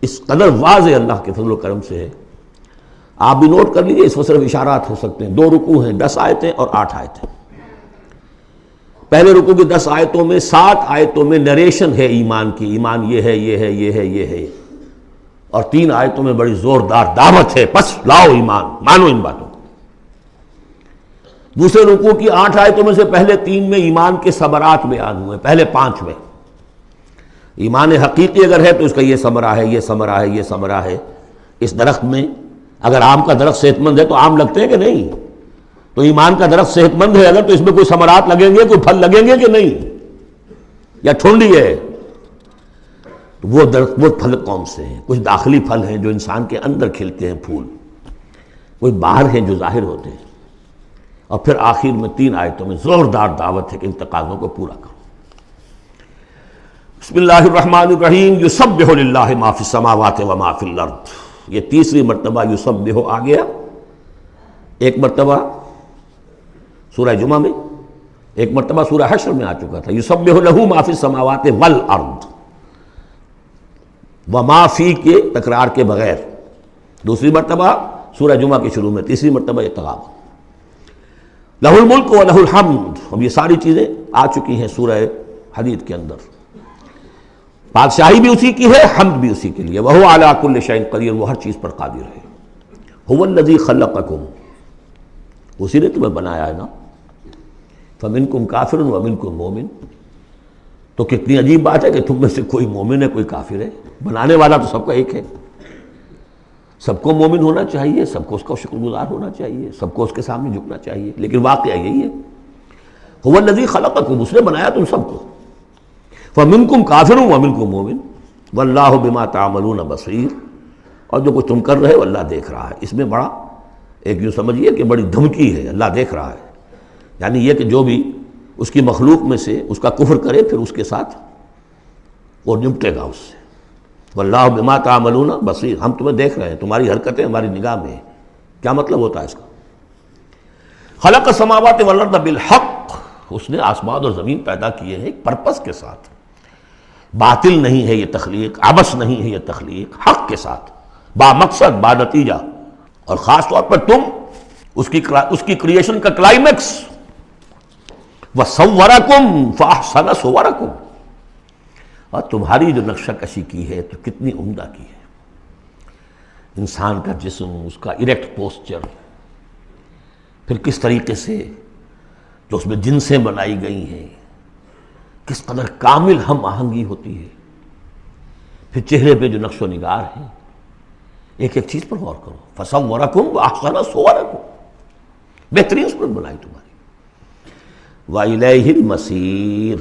اس قدر واضح اللہ کے فضل و کرم سے ہے. آپ بھی نوٹ کر لیجئے، اس میں صرف اشارات ہو سکتے ہیں. 2 رکوع ہیں، 10 آیتیں اور 8 آیتیں. پہلے رکوع کی 10 آیتوں میں 7 آیتوں میں نریشن ہے ایمان کی، ایمان یہ ہے یہ ہے یہ ہے یہ ہے، اور 3 آیتوں میں بڑی زوردار دعوت ہے، پس لاؤ ایمان، مانو ان باتوں. دوسرے رکوع کی 8 آیتوں میں سے پہلے 3 میں ایمان کے ثمرات بیان ہوئے، پہلے 5 میں. ایمان حقیقی اگر ہے تو اس کا یہ ثمرہ ہے، یہ ثمرہ ہے، یہ ثمرہ ہے. اس درخت میں اگر آم کا درخت صحت مند ہے تو آم لگتے ہیں کہ نہیں؟ تو ایمان کا درخت صحت مند ہے اگر، تو اس میں کوئی ثمرات لگیں گے، کوئی پھل لگیں گے کہ نہیں؟ یا ٹھنڈی ہے؟ وہ درخت، وہ پھل کون سے ہیں؟ کچھ داخلی پھل ہیں جو انسان کے اندر کھلتے ہیں پھول، کوئی باہر ہیں جو ظاہر ہوتے ہیں. اور پھر آخر میں 3 آیتوں میں زوردار دعوت ہے کہ ان تقاضوں کو پورا کرو. بسم اللہ الرحمن الرحیم. یسبح للہ ما فی السماوات و ما فی الارض. یہ تیسری مرتبہ یسبح آ گیا. ایک مرتبہ سورہ جمعہ میں، ایک مرتبہ سورہ حشر میں آ چکا تھا. یسبح لہ ما فی السماوات والارض، وما فی کے تکرار کے بغیر. دوسری مرتبہ سورہ جمعہ کے شروع میں، تیسری مرتبہ یہ تغابن. لہ الملک و لہ الحمد. اب یہ ساری چیزیں آ چکی ہیں سورہ حدید کے اندر. بادشاہی بھی اسی کی ہے، حمد بھی اسی کے لیے. وَهُوَ عَلَىٰ كُلِّ شَيْءٍ قَدِيرٌ، وہ ہر چیز پر قادر ہے. هُوَ الَّذِي خَلَقَكُمْ، اسی نے تمہیں بنایا ہے نا. فَمِنْكُمْ كَافِرٌ وَمِنْكُمْ مُؤْمِنٌ. تو کتنی عجیب بات ہے کہ تم میں سے کوئی مومن ہے کوئی کافر ہے. بنانے والا تو سب کا ایک ہے. سب کو مومن ہونا چاہیے، سب کو اس کا شکر گزار ہونا چاہیے، سب کو اس کے سامنے جھکنا چاہیے. لیکن واقعہ یہی ہے، هُوَ الَّذِي خَلَقَكُمْ، اس نے بنایا تم سب کو. فَمِنْكُمْ كَافِرٌ وَمِنْكُمْ مُؤْمِنٌ وَاللَّهُ بِمَا تَعْمَلُونَ بَصِيرٌ. اور جو کچھ تم کر رہے ہو اللہ دیکھ رہا ہے. اس میں بڑا ایک یوں سمجھیے کہ بڑی دھمکی ہے، اللہ دیکھ رہا ہے. یعنی یہ کہ جو بھی اس کی مخلوق میں سے اس کا کفر کرے پھر اس کے ساتھ وہ نمٹے گا اس سے. وَاللَّهُ بِمَا تَعْمَلُونَ بَصِيرٌ. ہم تمہیں دیکھ رہے ہیں، تمہاری حرکتیں ہماری نگاہ میں ہیں. کیا مطلب ہوتا ہے اس کا؟ خلق السماوات والارض بالحق، اس نے آسمان اور زمین پیدا کیے ہیں ایک پرپس کے ساتھ، باطل نہیں ہے یہ تخلیق، عبث نہیں ہے یہ تخلیق، حق کے ساتھ، با مقصد، با نتیجہ، اور خاص طور پر تم اس کی کریشن کا کلائمیکس، وَصَوَّرَكُمْ فَأَحْسَنَ صُوَرَكُمْ، اور تمہاری جو نقشہ کشی کی ہے تو کتنی عمدہ کی ہے، انسان کا جسم، اس کا اریکٹ پوسچر، پھر کس طریقے سے جو اس میں جنسیں بنائی گئی ہیں، کس قدر کامل ہم آہنگی ہوتی ہے، پھر چہرے پہ جو نقش و نگار ہے، ایک ایک چیز پر غور کرو، فَصَوَّرَكُمْ وَأَحْسَنَ صُوَرَكُمْ، بہترین صورت بنائی تمہاری، وَإِلَيْهِ الْمَصِيرُ،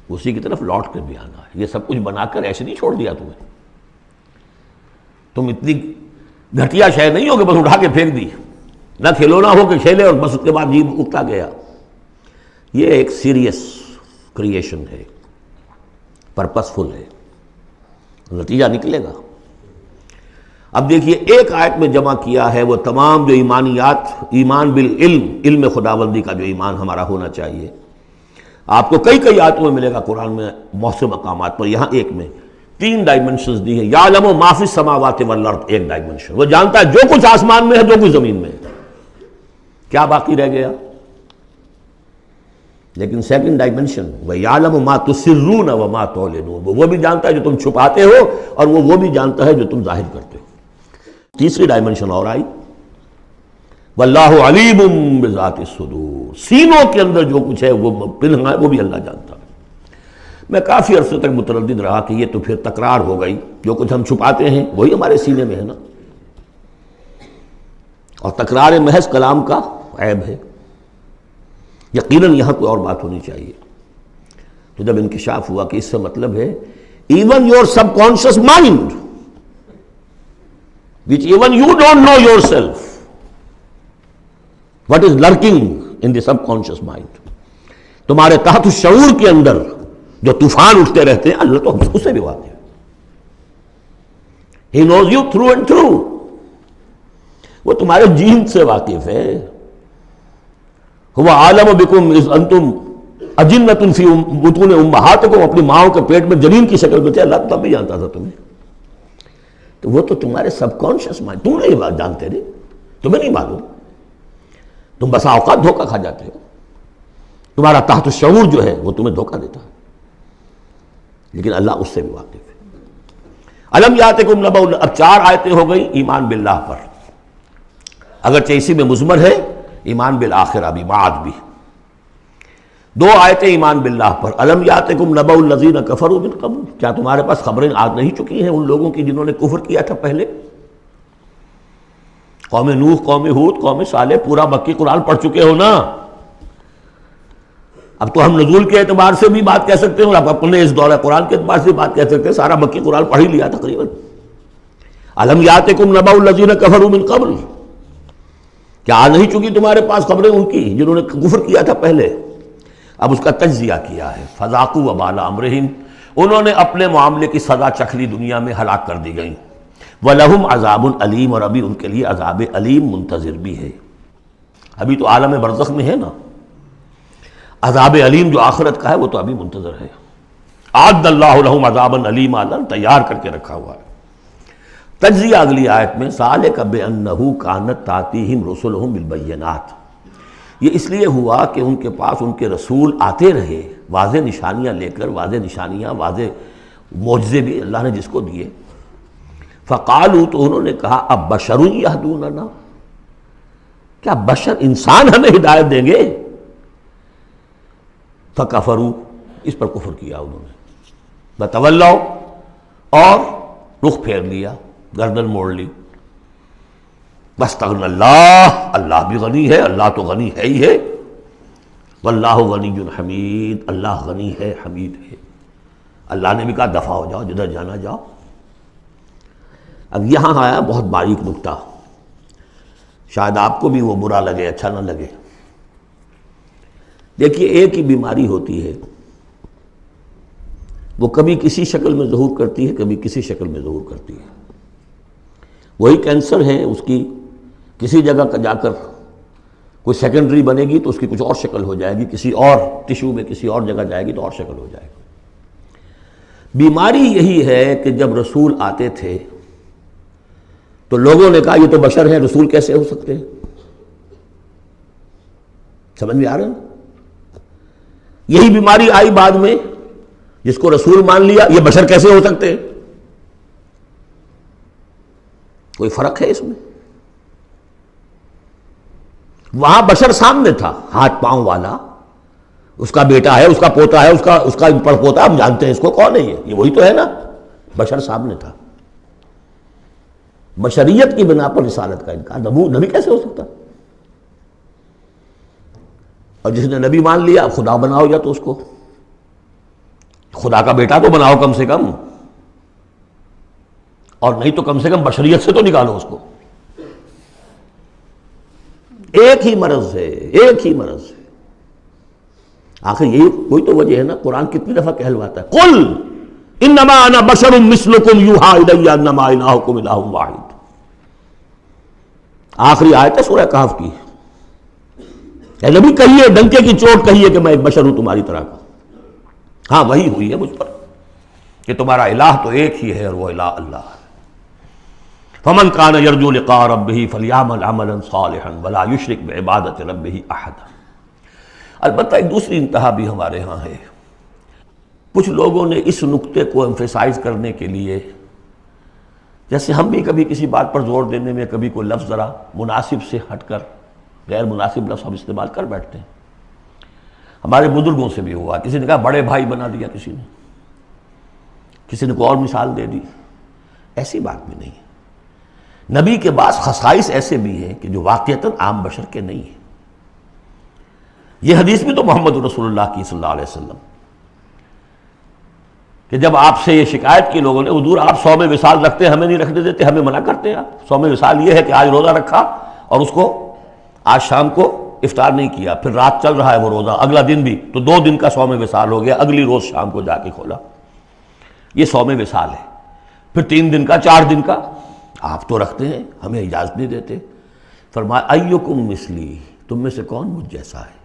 اسی کی طرف لوٹ کر بھی آنا ہے، یہ سب کچھ بنا کر ایسے نہیں چھوڑ دیا تمہیں، تم اتنی گھٹیا شے نہیں ہو کہ بس اٹھا کے پھینک دی، نہ کھلونا ہو کہ کھیلے اور بس اس کے بعد جیب اٹھتا گیا، یہ ایک سیریس کریشن ہے، پرپسفل ہے، نتیجہ نکلے گا۔ اب دیکھیے ایک آیت میں جمع کیا ہے وہ تمام جو ایمانیات، ایمان بالعلم، علم خداوندی کا جو ایمان ہمارا ہونا چاہیے، آپ کو کئی کئی آیتوں میں ملے گا قرآن میں بہت سے مقامات پر، یہاں ایک میں 3 ڈائمنشنز دی ہیں، یعلم ما فی السماوات والارض، ایک ڈائمنشن، وہ جانتا ہے جو کچھ آسمان میں ہے جو کچھ زمین میں ہے، کیا باقی رہ گیا؟ لیکن سیکنڈ ڈائمنشن، وَيَعْلَمُ مَا تُسِرُّونَ وَمَا تُعْلِنُونَ، وہ بھی جانتا ہے جو تم چھپاتے ہو اور وہ بھی جانتا ہے جو تم ظاہر کرتے ہو۔ تیسری ڈائمنشن اور آئی، وَاللَّهُ عَلِيمٌ بِذَاتِ الصُّدُورِ، سینوں کے اندر جو کچھ ہے وہ پنہاں ہے، وہ بھی اللہ جانتا ہے۔ میں کافی عرصے تک متردد رہا کہ یہ تو پھر تکرار ہو گئی، جو کچھ ہم چھپاتے ہیں وہی ہمارے سینے میں ہے نا، اور تکرار محض کلام کا عیب ہے، یقیناً یہاں کوئی اور بات ہونی چاہیے۔ تو جب انکشاف ہوا کہ اس سے مطلب ہے even your sub conscious mind which even you don't know yourself what is lurking in the subconscious mind، تمہارے تحت الشعور کے اندر جو طوفان اٹھتے رہتے ہیں اللہ تو اس سے بھی واقف ہے، he knows you through and through، وہ تمہارے جین سے واقف ہے، هو عالم بكم اذ انتم اجنة في بطون امہاتکم، اپنی ماؤں کے پیٹ میں جنین کی شکل میں تھے، اللہ تب بھی جانتا تھا تمہیں، تو وہ تو تمہارے سب کانشیس مائنڈ، تم نہیں بات جانتے نہیں، تمہیں نہیں معلوم، تم بسا اوقات دھوکہ کھا جاتے ہو، تمہارا تحت الشعور جو ہے وہ تمہیں دھوکہ دیتا ہے، لیکن اللہ اس سے بھی واقف ہے۔ الم یاتکم نبأ، اب 4 آیتیں ہو گئی ایمان باللہ پر، اگرچہ اسی میں مضمر ہے ایمان بالآخرہ بھی، معاد بھی، 2 آیتیں ایمان باللہ پر، الم یاتکم نبأ الذین کفروا من قبل، کیا تمہارے پاس خبریں آ نہیں چکی ہیں ان لوگوں کی جنہوں نے کفر کیا تھا پہلے، قوم نوح، قوم ہود، قوم صالح، پورا مکی قرآن پڑھ چکے ہو نا، اب تو ہم نزول کے اعتبار سے بھی بات کہہ سکتے ہیں اور اب اپنے اس دورہ قرآن کے اعتبار سے بھی بات کہہ سکتے ہیں، سارا مکی قرآن پڑھ ہی لیا تقریباً۔ الم یاتکم نبأ الذین کفروا من قبل، کیا آ نہیں چکی تمہارے پاس خبریں ان کی جنہوں نے کفر کیا تھا پہلے، اب اس کا تجزیہ کیا ہے، فذاقوا وبال امرہم، انہوں نے اپنے معاملے کی سزا چکھ لی، دنیا میں ہلاک کر دی گئیں، وَلَهُمْ عَذَابٌ عَلِيمٌ، اور ابھی ان کے لیے عذاب علیم منتظر بھی ہے، ابھی تو عالم برزخ میں ہے نا، عذاب علیم جو آخرت کا ہے وہ تو ابھی منتظر ہے، اعد اللہ لہم عذابا علیما، اللہ تیار کر کے رکھا ہوا ہے۔ تجزیہ اگلی آیت میں، ذالک بأنہ کانت تأتیہم رسلہم بالبینات، یہ اس لیے ہوا کہ ان کے پاس ان کے رسول آتے رہے واضح نشانیاں لے کر، واضح نشانیاں، واضح معجزے بھی اللہ نے جس کو دیے، فقالوا، تو انہوں نے کہا اب بشر یہدوننا، کیا بشر انسان ہمیں ہدایت دیں گے، فکفروا، اس پر کفر کیا انہوں نے، وتولوا، اور رخ پھیر لیا، گردن موڑ لی، واستغنى اللہ، اللہ بھی غنی ہے، اللہ تو غنی ہے ہی ہے، واللہ غنی حمید، اللہ غنی ہے، حمید ہے، اللہ نے بھی کہا دفع ہو جاؤ، جدھر جانا جاؤ۔ اب یہاں آیا بہت باریک نکتہ، شاید آپ کو بھی وہ برا لگے، اچھا نہ لگے۔ دیکھیے ایک ہی بیماری ہوتی ہے، وہ کبھی کسی شکل میں ظہور کرتی ہے، کبھی کسی شکل میں ظہور کرتی ہے، وہی کینسر ہے، اس کی کسی جگہ جا کر کوئی سیکنڈری بنے گی تو اس کی کچھ اور شکل ہو جائے گی، کسی اور ٹشو میں کسی اور جگہ جائے گی تو اور شکل ہو جائے گی۔ بیماری یہی ہے کہ جب رسول آتے تھے تو لوگوں نے کہا یہ تو بشر ہیں، رسول کیسے ہو سکتے ہیں؟ سمجھ میں آ رہا ہے؟ یہی بیماری آئی بعد میں، جس کو رسول مان لیا، یہ بشر کیسے ہو سکتے ہیں؟ کوئی فرق ہے اس میں؟ وہاں بشر سامنے تھا، ہاتھ پاؤں والا، اس کا بیٹا ہے، اس کا پوتا ہے، اس کا پڑپوتا، ہم جانتے ہیں اس کو، کون ہے یہ وہی تو ہے نا، بشر سامنے تھا۔ بشریت کی بنا پر رسالت کا انکار، نبی کیسے ہو سکتا؟ اور جس نے نبی مان لیا خدا بناؤ، یا تو اس کو خدا کا بیٹا تو بناؤ کم سے کم، اور نہیں تو کم سے کم بشریت سے تو نکالو اس کو۔ ایک ہی مرض ہے، ایک ہی مرض ہے۔ آخر یہی کوئی تو وجہ ہے نا، قرآن کتنی دفعہ کہلواتا ہے قل انما انا بشر مثلکم یوحی الی انما الہکم الہ واحد۔ آخری آیت ہے سورہ کہف کی، اے نبی کہیے، ڈنکے کی چوٹ کہیے کہ میں ایک بشر ہوں تمہاری طرح کا۔ ہاں وہی ہوئی ہے مجھ پر کہ تمہارا الہ تو ایک ہی ہے، اور وہ الہ اللہ ہے۔ فمن کان یرجو لقاء ربہ فلیعمل عملا صالحا ولا یشرک بعبادۃ ربہ احدا۔ البتہ ایک دوسری انتہا بھی ہمارے ہاں ہے۔ کچھ لوگوں نے اس نقطے کو ایمفیسائز کرنے کے لیے، جیسے ہم بھی کبھی کسی بات پر زور دینے میں کبھی کوئی لفظ ذرا مناسب سے ہٹ کر غیر مناسب لفظ ہم استعمال کر بیٹھتے ہیں۔ ہمارے بزرگوں سے بھی ہوا، کسی نے کہا بڑے بھائی بنا دیا، کسی نے کوئی اور مثال دے دی۔ ایسی بات بھی نہیں ہے۔ نبی کے بعض خصائص ایسے بھی ہیں کہ جو واقعتاً عام بشر کے نہیں ہیں۔ یہ حدیث بھی تو محمد رسول اللہ کی صلی اللہ علیہ وسلم، کہ جب آپ سے یہ شکایت کی لوگوں نے، حضور آپ 100 میں وصال رکھتے ہیں، ہمیں نہیں رکھنے دیتے، ہمیں منع کرتے ہیں آپ۔ 100 میں وصال یہ ہے کہ آج روزہ رکھا اور اس کو آج شام کو افطار نہیں کیا، پھر رات چل رہا ہے وہ روزہ، اگلا دن بھی، تو 2 دن کا 100 میں وصال ہو گیا، اگلی روز شام کو جا کے کھولا، یہ 100 میں وصال ہے۔ پھر 3 دن کا، 4 دن کا، آپ تو رکھتے ہیں، ہمیں اجازت نہیں دیتے۔ فرمایا ایکم مثلی، تم میں سے کون مجھ جیسا ہے؟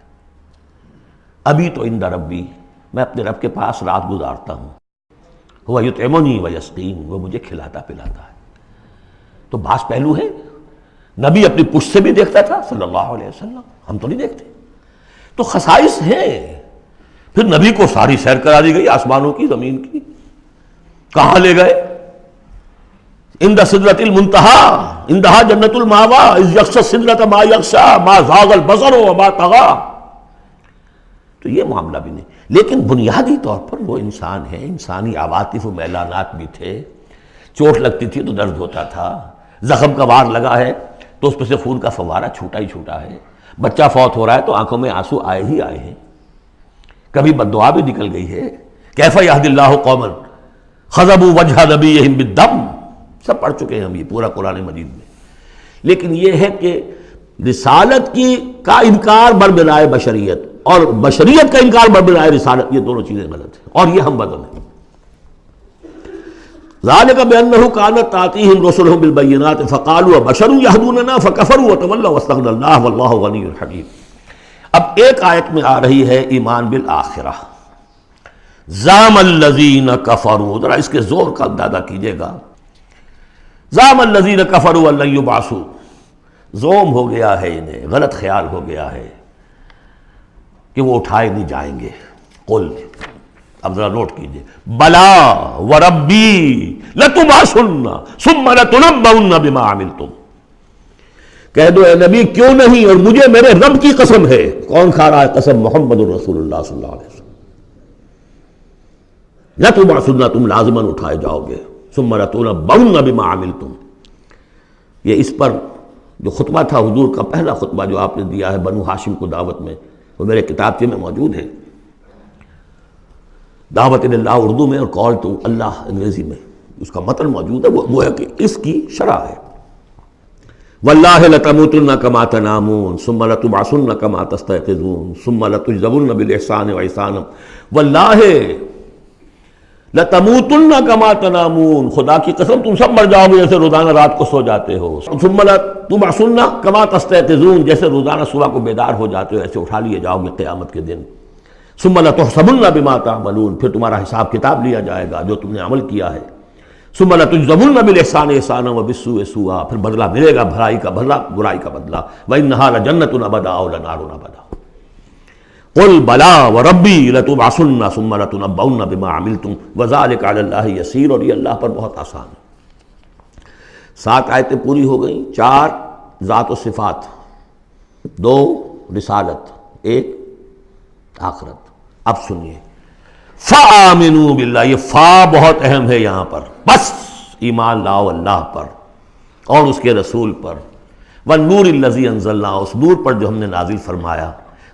ابھی تو عند ربی، میں اپنے رب کے پاس رات گزارتا ہوں، وہ یطعمنی ویسقین، وہ مجھے کھلاتا پلاتا ہے۔ تو بعض پہلو ہے، نبی اپنی پشت سے بھی دیکھتا تھا صلی اللہ علیہ وسلم، ہم تو نہیں دیکھتے۔ تو خصائص ہیں۔ پھر نبی کو ساری سیر کرا دی گئی آسمانوں کی، زمین کی، کہاں لے گئے؟ عند سدرۃ المنتہی، عندہا جنت المأوی، اذ یغشی السدرۃ ما یغشی ما زاغ البصر وما طغی۔ تو یہ معاملہ بھی نہیں، لیکن بنیادی طور پر وہ انسان ہے، انسانی عواطف و میلانات بھی تھے۔ چوٹ لگتی تھی تو درد ہوتا تھا، زخم کا وار لگا ہے تو اس پہ سے خون کا فوارہ چھوٹا ہی چھوٹا ہے، بچہ فوت ہو رہا ہے تو آنکھوں میں آنسو آئے ہی آئے ہیں، کبھی بددعا بھی نکل گئی ہے۔ کیف یہدی اللہ قوما خضبوا وجہ نبیہم بالدم، سب پڑھ چکے ہیں ہم یہ پورا قرآن مجید میں۔ لیکن یہ ہے کہ رسالت کا انکار بربنائے بشریت اور بشریت کا انکار بربنائے رسالت، یہ دونوں چیزیں غلط ہیں، اور یہ ہم بدل ہیں۔ ذالک بأنہ کانت تأتیہم رسلہم بالبینات فقالوا بشر یہدوننا فکفروا وتولوا واستغنی اللہ واللہ غنی حکیم۔ اب ایک آیت میں آ رہی ہے ایمان بالآخرہ، زعم الذین کفروا، ذرا اس کے زور کا اندازہ کیجئے گا۔ زعم الذین کفروا ان لن یبعثوا، زوم ہو گیا ہے انہیں، غلط خیال ہو گیا ہے کہ وہ اٹھائے نہیں جائیں گے۔ قل، اب ذرا نوٹ کیجئے، بلا وربی لتبعثن ثم لتنبؤن بما عملتم، کہہ دو اے نبی کیوں نہیں، اور مجھے میرے رب کی قسم ہے۔ کون کھا رہا ہے قسم؟ محمد الرسول اللہ صلی اللہ علیہ وسلم۔ لتبعثن، تم لازماً اٹھائے جاؤ گے، ثم لتنبؤن بما عملتم۔ یہ اس پر جو خطبہ تھا حضور کا، پہلا خطبہ جو آپ نے دیا ہے بنو ہاشم کو دعوت میں، وہ میرے کتابچے میں موجود ہے، دعوت اللہ اردو میں اور کال ٹو اللہ انگریزی میں، اس کا متن موجود ہے، وہ ہے کہ اس کی شرح ہے۔ واللہ لتموتن کما تنامون ثم لتبعثن کما تستيقظون ثم لتجزون بالاحسان واحسانا، واللہ لَتَمُوتُنَّ كَمَا تَنَامُونَ، خدا کی قسم تم سب مر جاؤ گے جیسے روزانہ رات کو سو جاتے ہو. ثُمَّ لَتُبْعَثُنَّ كَمَا تَسْتَيْقِظُونَ، جیسے روزانہ صبح کو بیدار ہو جاتے ہو ایسے اٹھا لیے جاؤ گے قیامت کے دن. ثُمَّ لَتُحْسَبُنَّ بِمَا تَعْمَلُونَ، پھر تمہارا حساب کتاب لیا جائے گا جو تم نے عمل کیا ہے. ثُمَّ لَتُجْزَوُنَّ بِالْإِحْسَانِ إِحْسَانًا وَبِالسُّوءِ سُوءًا، پھر بدلہ ملے گا بھلائی کا بدلہ برائی کا بدلہ. وَإِنَّهَا لَجَنَّةٌ أَبَدًا أَوْ لَنَارٌ أَبَدًا. قُلْ بَلَىٰ وَرَبِّي لَتُبْعَثُنَّ ثُمَّ لَتُنَبَّؤُنَّ بِمَا عَمِلْتُمْ وَذَلِكَ عَلَى اللَّهِ يَسِيرٌ، اور یہ اللہ پر بہت آسان ہے. 7 آیتیں پوری ہو گئیں. 4 ذات و صفات، 2 رسالت، 1 آخرت. اب سنیے فَآمِنُوا بِاللَّهِ، یہ فا بہت اہم ہے یہاں پر. بس ایمان لاؤ اللہ پر اور اس کے رسول پر. وَالنُّورِ الَّذِي أَنزَلْنَا، اس نور پر جو ہم نے نازل فرمایا.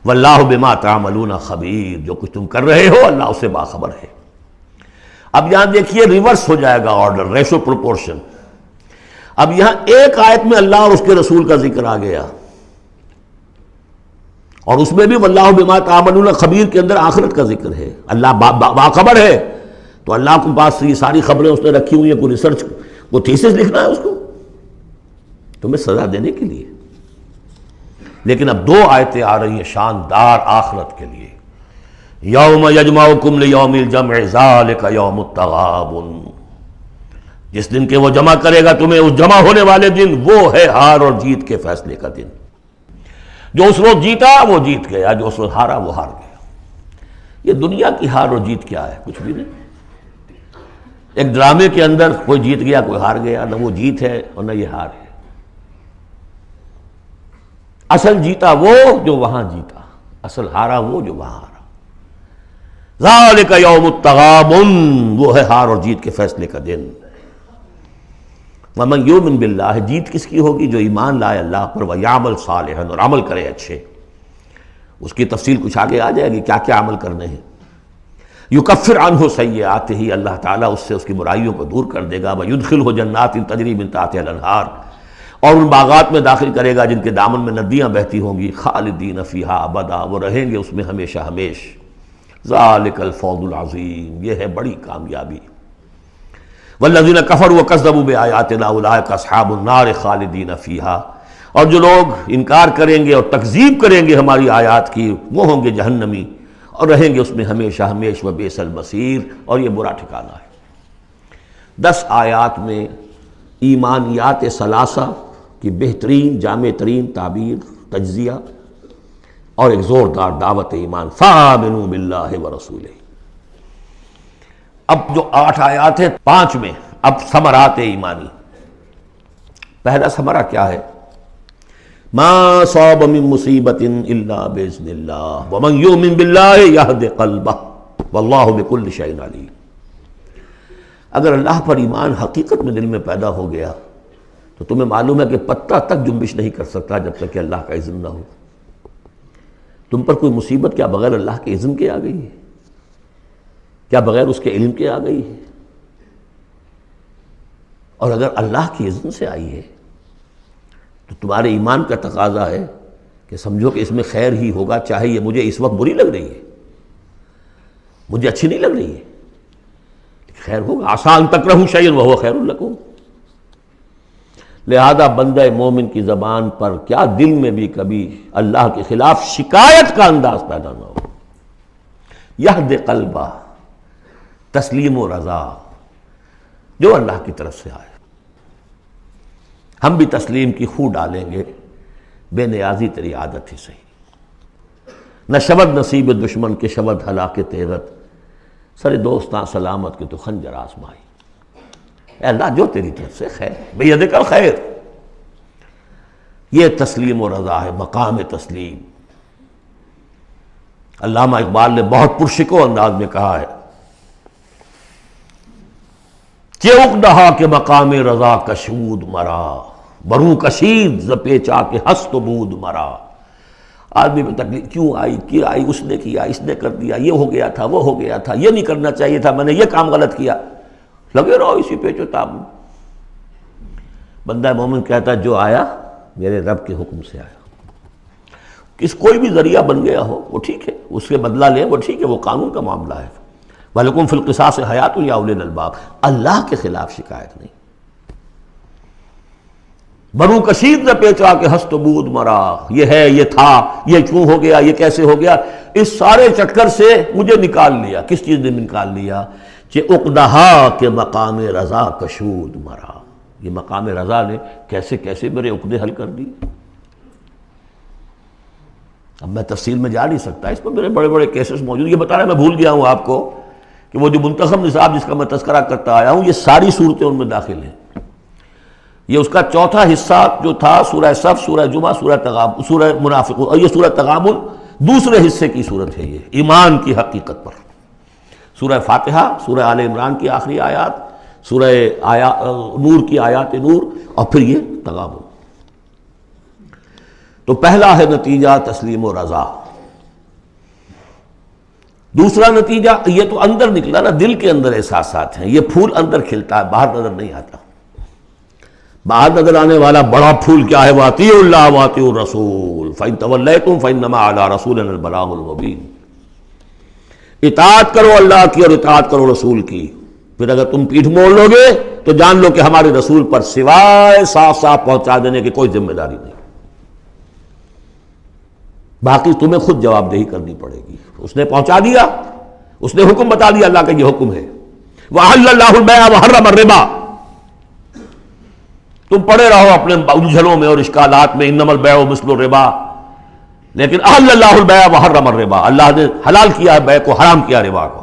وَاللَّهُ بِمَا تَعْمَلُونَ خَبِيرٌ، جو کچھ تم کر رہے ہو اللہ اس سے باخبر ہے. اب یہاں دیکھیے ریورس ہو جائے گا آرڈر، ریشو پروپورشن. اب یہاں ایک آیت میں اللہ اور اس کے رسول کا ذکر آ گیا، اور اس میں بھی واللہ بما تعملون خبیر کے اندر آخرت کا ذکر ہے. اللہ باخبر ہے، تو اللہ کے پاس یہ ساری خبریں اس نے رکھی ہوئی ہیں. کوئی ریسرچ، وہ تھیسس لکھنا ہے اس کو تمہیں سزا دینے کے لیے. لیکن اب 2 آیتیں آ رہی ہیں شاندار آخرت کے لیے. یوم یجمعکم لیوم الجمع ذالک یوم التغابن، جس دن کے وہ جمع کرے گا تمہیں اس جمع ہونے والے دن، وہ ہے ہار اور جیت کے فیصلے کا دن. جو اس روز جیتا وہ جیت گیا، جو اس روز ہارا وہ ہار گیا. یہ دنیا کی ہار اور جیت کیا ہے؟ کچھ بھی نہیں. ایک ڈرامے کے اندر کوئی جیت گیا کوئی ہار گیا، نہ وہ جیت ہے اور نہ یہ ہار ہے. اصل جیتا وہ جو وہاں جیتا، اصل ہارا وہ جو وہاں ہارا. ذالک یوم التغابن، وہ ہے ہار اور جیت کے فیصلے کا دن. وَمَن یؤمن باللہ، جیت کس کی ہوگی؟ جو ایمان لائے اللہ پر، وَیعمل صالحا، اور عمل کرے اچھے. اس کی تفصیل کچھ آگے آ جائے گی کیا کیا عمل کرنے ہیں. یکفر عنہ سیئاتہ، اللہ تعالیٰ اس سے اس کی برائیوں کو دور کر دے گا. ویدخلہ جنات تجری من تحتہا الانہار، اور ان باغات میں داخل کرے گا جن کے دامن میں ندیاں بہتی ہوں گی. خالدین فیہا ابدا، وہ رہیں گے اس میں ہمیشہ ہمیش. ذالک الفوز العظیم، یہ ہے بڑی کامیابی. والذین کفروا وکذبوا بآیاتنا اولئک اصحاب النار خالدین فیہا، اور جو لوگ انکار کریں گے اور تکذیب کریں گے ہماری آیات کی، وہ ہوں گے جہنمی اور رہیں گے اس میں ہمیشہ ہمیش. وبئس المصیر، اور یہ برا ٹھکانہ ہے. 10 آیات میں ایمانیات ثلاثہ کی بہترین جامع ترین تعبیر، تجزیہ اور ایک زوردار دعوت ایمان. فآمنوا باللہ ورسولہ. اب جو 8 آیات ہیں 5 میں اب ثمرات ایمانی. پہلا ثمرہ کیا ہے؟ ما صاب من مصیبت الا باذن اللہ ومن یؤمن باللہ یہد قلبہ واللہ بکل شیء علیم. اگر اللہ پر ایمان حقیقت میں دل میں پیدا ہو گیا تو تمہیں معلوم ہے کہ پتہ تک جنبش نہیں کر سکتا جب تک کہ اللہ کا اذن نہ ہو. تم پر کوئی مصیبت کیا بغیر اللہ کے اذن کے آ گئی ہے؟ کیا بغیر اس کے علم کے آ گئی ہے؟ اور اگر اللہ کی اذن سے آئی ہے تو تمہارے ایمان کا تقاضا ہے کہ سمجھو کہ اس میں خیر ہی ہوگا، چاہے یہ مجھے اس وقت بری لگ رہی ہے، مجھے اچھی نہیں لگ رہی ہے، خیر ہوگا. عسیٰ ان تکرہوا شیئا وہو خیر لکم. لہذا بندہ مومن کی زبان پر کیا دل میں بھی کبھی اللہ کے خلاف شکایت کا انداز پیدا نہ ہو. یہد قلبہ، تسلیم و رضا، جو اللہ کی طرف سے آئے. ہم بھی تسلیم کی خو ڈالیں گے، بے نیازی تیری عادت ہی صحیح. نہ شبد نصیب دشمن کے شبد ہلاک تیغت، سر دوستاں سلامت کے تو خنجر آزمائی. اے اللہ جو تیری طرف سے خیر، بیدک الخیر. یہ تسلیم و رضا ہے، مقام تسلیم. علامہ اقبال نے بہت پرشکو انداز میں کہا ہے کہ اقدہا کے مقام رضا کشود مرا، برو کشید ز پیچا کے ہست و بود مرا. آدمی میں تکلیف کیوں آئی، کیا آئی، اس نے کیا، اس نے کر دیا، یہ ہو گیا تھا، وہ ہو گیا تھا، یہ نہیں کرنا چاہیے تھا، میں نے یہ کام غلط کیا. لگے رہو اسی پیچ و تاب. بندہ مومن کہتا ہے جو آیا میرے رب کے حکم سے آیا. کوئی بھی ذریعہ بن گیا ہو وہ ٹھیک ہے، اس کے بدلہ لیں وہ ٹھیک ہے، وہ قانون کا معاملہ ہے. وَلَكُمْ فِي الْقِصَاصِ حَیَاتٌ یا اُولِی الْأَلْبَابِ، اللہ کے خلاف شکایت نہیں۔ بنو کشید نے پیچا کہ ہست بود مرا، یہ ہے، یہ تھا، یہ کیوں ہو گیا، یہ کیسے ہو گیا، اس سارے چکر سے مجھے نکال لیا۔ کس چیز نے نکال لیا؟ کہ عقدہا کے مقام رضا کشود مرا، یہ مقام رضا نے کیسے کیسے میرے عقدے حل کر دی۔ اب میں تفصیل میں جا نہیں سکتا، اس پر میرے بڑے بڑے کیسز موجود۔ یہ بتانا میں بھول گیا ہوں آپ کو کہ وہ جو منتخب نصاب جس کا میں تذکرہ کرتا آیا ہوں، یہ ساری صورتیں ان میں داخل ہیں۔ یہ اس کا چوتھا حصہ جو تھا سورہ صف، سورہ جمعہ، سورہ تغابن، سورہ منافقون، اور یہ سورہ تغابن دوسرے حصے کی صورت ہے، یہ ایمان کی حقیقت پر۔ سورہ فاتحہ، سورہ آل عمران کی آخری آیات، سورہ نور کی آیات نور، اور پھر یہ تغابن۔ تو پہلا ہے نتیجہ تسلیم و رضا۔ دوسرا نتیجہ، یہ تو اندر نکلا نا، دل کے اندر احساسات ہیں، یہ پھول اندر کھلتا ہے، باہر نظر نہیں آتا۔ باہر نظر آنے والا بڑا پھول کیا ہے؟ وَأَطِیعُوا اللَّهَ وَأَطِیعُوا الرَّسُولَ فَإِن تَوَلَّیْتُمْ فَإِنَّمَا عَلَىٰ رَسُولِنَا الْبَلَاغُ الْمُبِینُ۔ اطاعت کرو اللہ کی اور اطاعت کرو رسول کی، پھر اگر تم پیٹھ موڑ لو گے تو جان لو کہ ہمارے رسول پر سوائے صاف صاف پہنچا دینے کی کوئی ذمہ داری نہیں، باقی تمہیں خود جواب دہی کرنی پڑے گی۔ اس نے پہنچا دیا، اس نے حکم بتا دیا، اللہ کا یہ حکم ہے۔ وَأَحَلَّ اللَّهُ الْبَيْعَ وَحَرَّمَ الرِّبَا، تم پڑے رہو اپنے الجھنوں میں اور اشکالات میں، انما البیع مثل الربا، لیکن احل اللہ البیع وحرم الربا، اللہ نے حلال کیا ہے بیع کو، حرام کیا ربا کو۔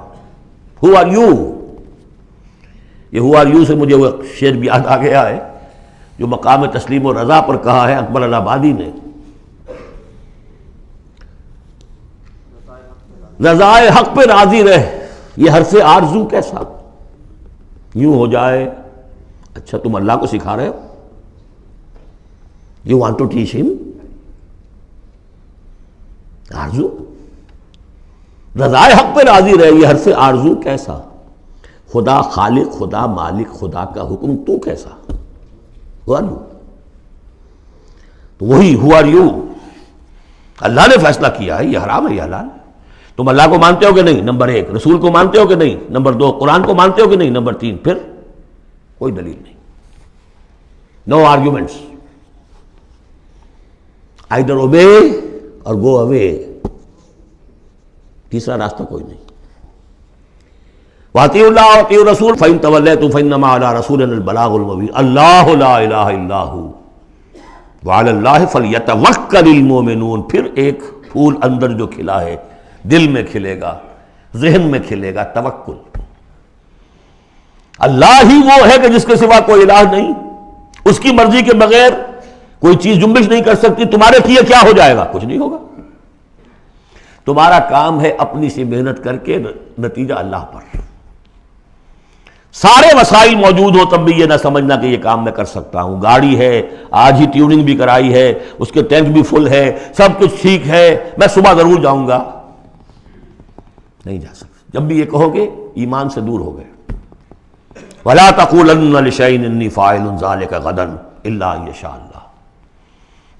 ہو آر یو، یہ ہو آر یو سے مجھے وہ شعر بھی یاد آ گیا ہے جو مقام تسلیم و رضا پر کہا ہے اکبر الہٰبادی نے۔ رضائے حق پہ راضی رہ، یہ حرف آرزو کیسا یوں ہو جائے۔ اچھا تم اللہ کو سکھا رہے ہو، You want to teach him؟ آرزو، رضائے حق پہ راضی رہے، یہ حرف آرزو کیسا؟ خدا خالق، خدا مالک، خدا کا حکم تو کیسا؟ Who are you؟ تو وہی who are you، اللہ نے فیصلہ کیا ہے یہ حرام ہے یہ حلال ہے۔ تم اللہ کو مانتے ہو کہ نہیں؟ نمبر ایک۔ رسول کو مانتے ہو کہ نہیں؟ نمبر دو۔ قرآن کو مانتے ہو کہ نہیں؟ نمبر تین۔ پھر کوئی دلیل نہیں، نو arguments, either obey or go away، تیسرا راستہ کوئی نہیں۔ وَأَطِیعُوا اللَّهَ وَأَطِیعُوا الرَّسُولَ فَإِن تَوَلَّیْتُمْ فَإِنَّمَا عَلَىٰ رَسُولِنَا الْبَلَاغُ الْمُبِینُ اللَّهُ لَا إِلَٰهَ إِلَّا هُوَ وَعَلَى اللَّهِ فَلْيَتَوَکَّلِ الْمُؤْمِنُونَ۔ پھر ایک پھول اندر جو کھلا ہے، دل میں کھلے گا، ذہن میں کھلے گا، توکل۔ اللہ ہی وہ ہے کہ جس کے سوا کوئی الہ نہیں، اس کی مرضی کے بغیر کوئی چیز جنبش نہیں کر سکتی۔ تمہارے کیے کیا ہو جائے گا؟ کچھ نہیں ہوگا۔ تمہارا کام ہے اپنی سی محنت کر کے نتیجہ اللہ پر۔ سارے وسائل موجود ہو تب بھی یہ نہ سمجھنا کہ یہ کام میں کر سکتا ہوں۔ گاڑی ہے، آج ہی ٹیوننگ بھی کرائی ہے، اس کے ٹینک بھی فل ہے، سب کچھ ٹھیک ہے، میں صبح ضرور جاؤں گا، نہیں جا سکتا۔ جب بھی یہ کہو گے ایمان سے دور ہو گئے۔ وَلَا تَقُولَنَّ لِشَيْءٍ إِنِّي فَاعِلٌ ذَلِكَ غَدًا إِلَّا أَن يَشَاءَ اللَّهُ،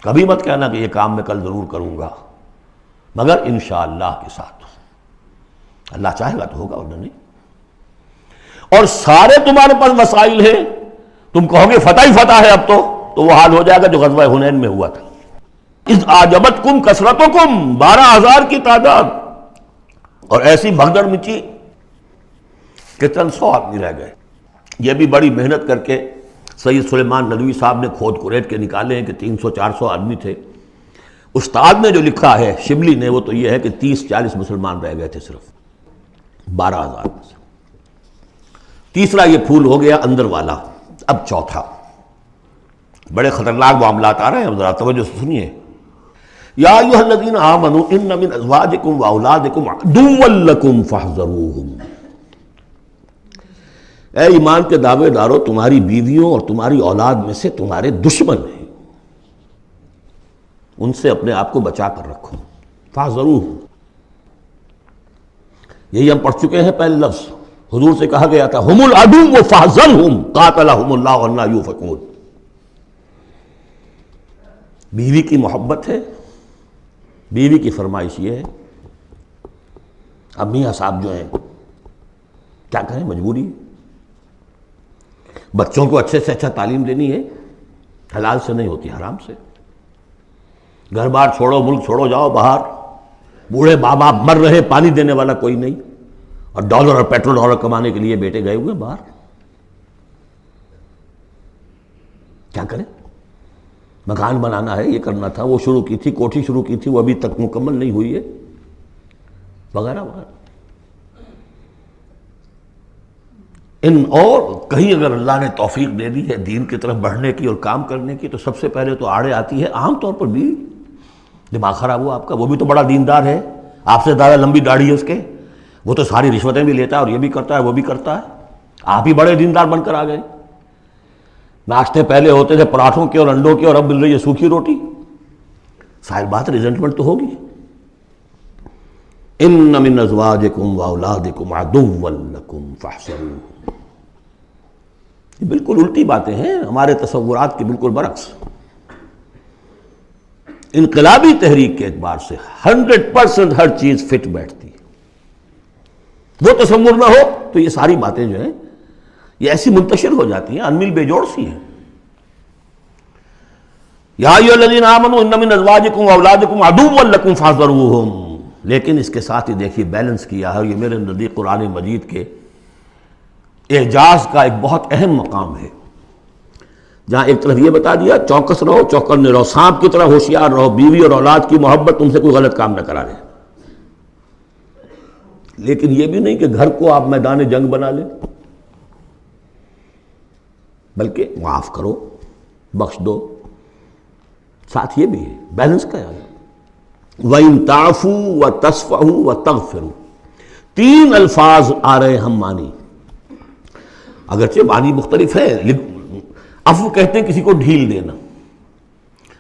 کبھی مت کہنا کہ یہ کام میں کل ضرور کروں گا مگر انشاءاللہ کے ساتھ، اللہ چاہے گا تو ہوگا ورنہ نہیں۔ اور سارے تمہارے پاس وسائل ہیں، تم کہو گے فتح ہی فتح ہے اب تو وہ حال ہو جائے گا جو غزوہ حنین میں ہوا تھا۔ اذ اعجبتکم کثرتکم، 12,000 کی تعداد، اور ایسی بھگدڑ مچی کہ چند 100 آدمی رہ گئے۔ یہ بھی بڑی محنت کر کے سید سلیمان ندوی صاحب نے کھود کریٹ کے نکالے ہیں کہ 300-400 آدمی تھے۔ استاد نے جو لکھا ہے شبلی نے وہ تو یہ ہے کہ 30-40 مسلمان رہ گئے تھے صرف 12,000 میں سے۔ تیسرا یہ پھول ہو گیا اندر والا۔ اب چوتھا، بڑے خطرناک معاملات آ رہے ہیں، ذرا توجہ سے سنیے۔ یا ایھا الذین آمنوا ان من ازواجکم واولادکم عدوا لکم فاحذروہم۔ اے ایمان کے دعوے دارو، تمہاری بیویوں اور تمہاری اولاد میں سے تمہارے دشمن ہیں، ان سے اپنے آپ کو بچا کر رکھو۔ فاحذروہم، یہی ہم پڑھ چکے ہیں پہلے لفظ، حضور سے کہا گیا تھا ہم العدو فاحذرہم قاتلہم اللہ انا یؤفکون۔ بیوی کی محبت ہے، بیوی کی فرمائش یہ ہے۔ اب میاں صاحب جو ہیں کیا کریں، مجبوری ہے۔ بچوں کو اچھے سے اچھا تعلیم دینی ہے، حلال سے نہیں ہوتی، حرام سے۔ گھر بار چھوڑو، ملک چھوڑو، جاؤ باہر، بوڑھے ماں باپ مر رہے، پانی دینے والا کوئی نہیں، اور ڈالر اور پیٹرول ڈالر کمانے کے لیے بیٹے گئے ہوئے باہر، کیا کریں؟ مکان بنانا ہے، یہ کرنا تھا، وہ شروع کی تھی، کوٹھی شروع کی تھی، وہ ابھی تک مکمل نہیں ہوئی ہے، وغیرہ وغیرہ۔ اور کہیں اگر اللہ نے توفیق دے دی ہے دین کی طرف بڑھنے کی اور کام کرنے کی، تو سب سے پہلے تو آڑے آتی ہے عام طور پر بھی دماغ خراب ہوا آپ کا، وہ بھی تو بڑا دیندار ہے، آپ سے زیادہ لمبی داڑھی ہے اس کے، وہ تو ساری رشوتیں بھی لیتا ہے اور یہ بھی کرتا ہے وہ بھی کرتا ہے، آپ ہی بڑے دیندار بن کر آ گئے۔ ناشتے پہلے ہوتے تھے پراٹھوں کے اور انڈوں کے، اور اب مل رہی ہے سوکھی روٹی، ظاہر بات ریزنٹمنٹ تو ہوگی۔ ان من ازواجکم واولادکم عدوا لکم فاحذروہم، یہ بالکل الٹی باتیں ہیں ہمارے تصورات کے بالکل برعکس۔ انقلابی تحریک کے اعتبار سے 100% ہر چیز فٹ بیٹھتی ہے، وہ تصور نہ ہو تو یہ ساری باتیں جو ہیں یہ ایسی منتشر ہو جاتی ہیں، انمل بے جوڑ سی ہیں۔ یا ایھا الذین آمنوا ان من ازواجکم واولادکم عدوا لکم فاحذروہم، لیکن اس کے ساتھ ہی دیکھیے بیلنس کیا ہے، اور یہ میرے نزدیک قرآن مجید کے اعجاز کا ایک بہت اہم مقام ہے، جہاں ایک طرف یہ بتا دیا چوکس رہو، چوکنے رہو، سانپ کی طرح ہوشیار رہو، بیوی اور اولاد کی محبت تم سے کوئی غلط کام نہ کرا لے، لیکن یہ بھی نہیں کہ گھر کو آپ میدان جنگ بنا لیں، بلکہ معاف کرو، بخش دو، ساتھ یہ بھی ہے بیلنس کا ہے۔ وَإِن تَعْفُوا وَتَصْفَحُوا وَتَغْفِرُوا، تین الفاظ آ رہے ہم معنی، اگرچہ معنی مختلف ہے۔ عفو کہتے ہیں کسی کو ڈھیل دینا،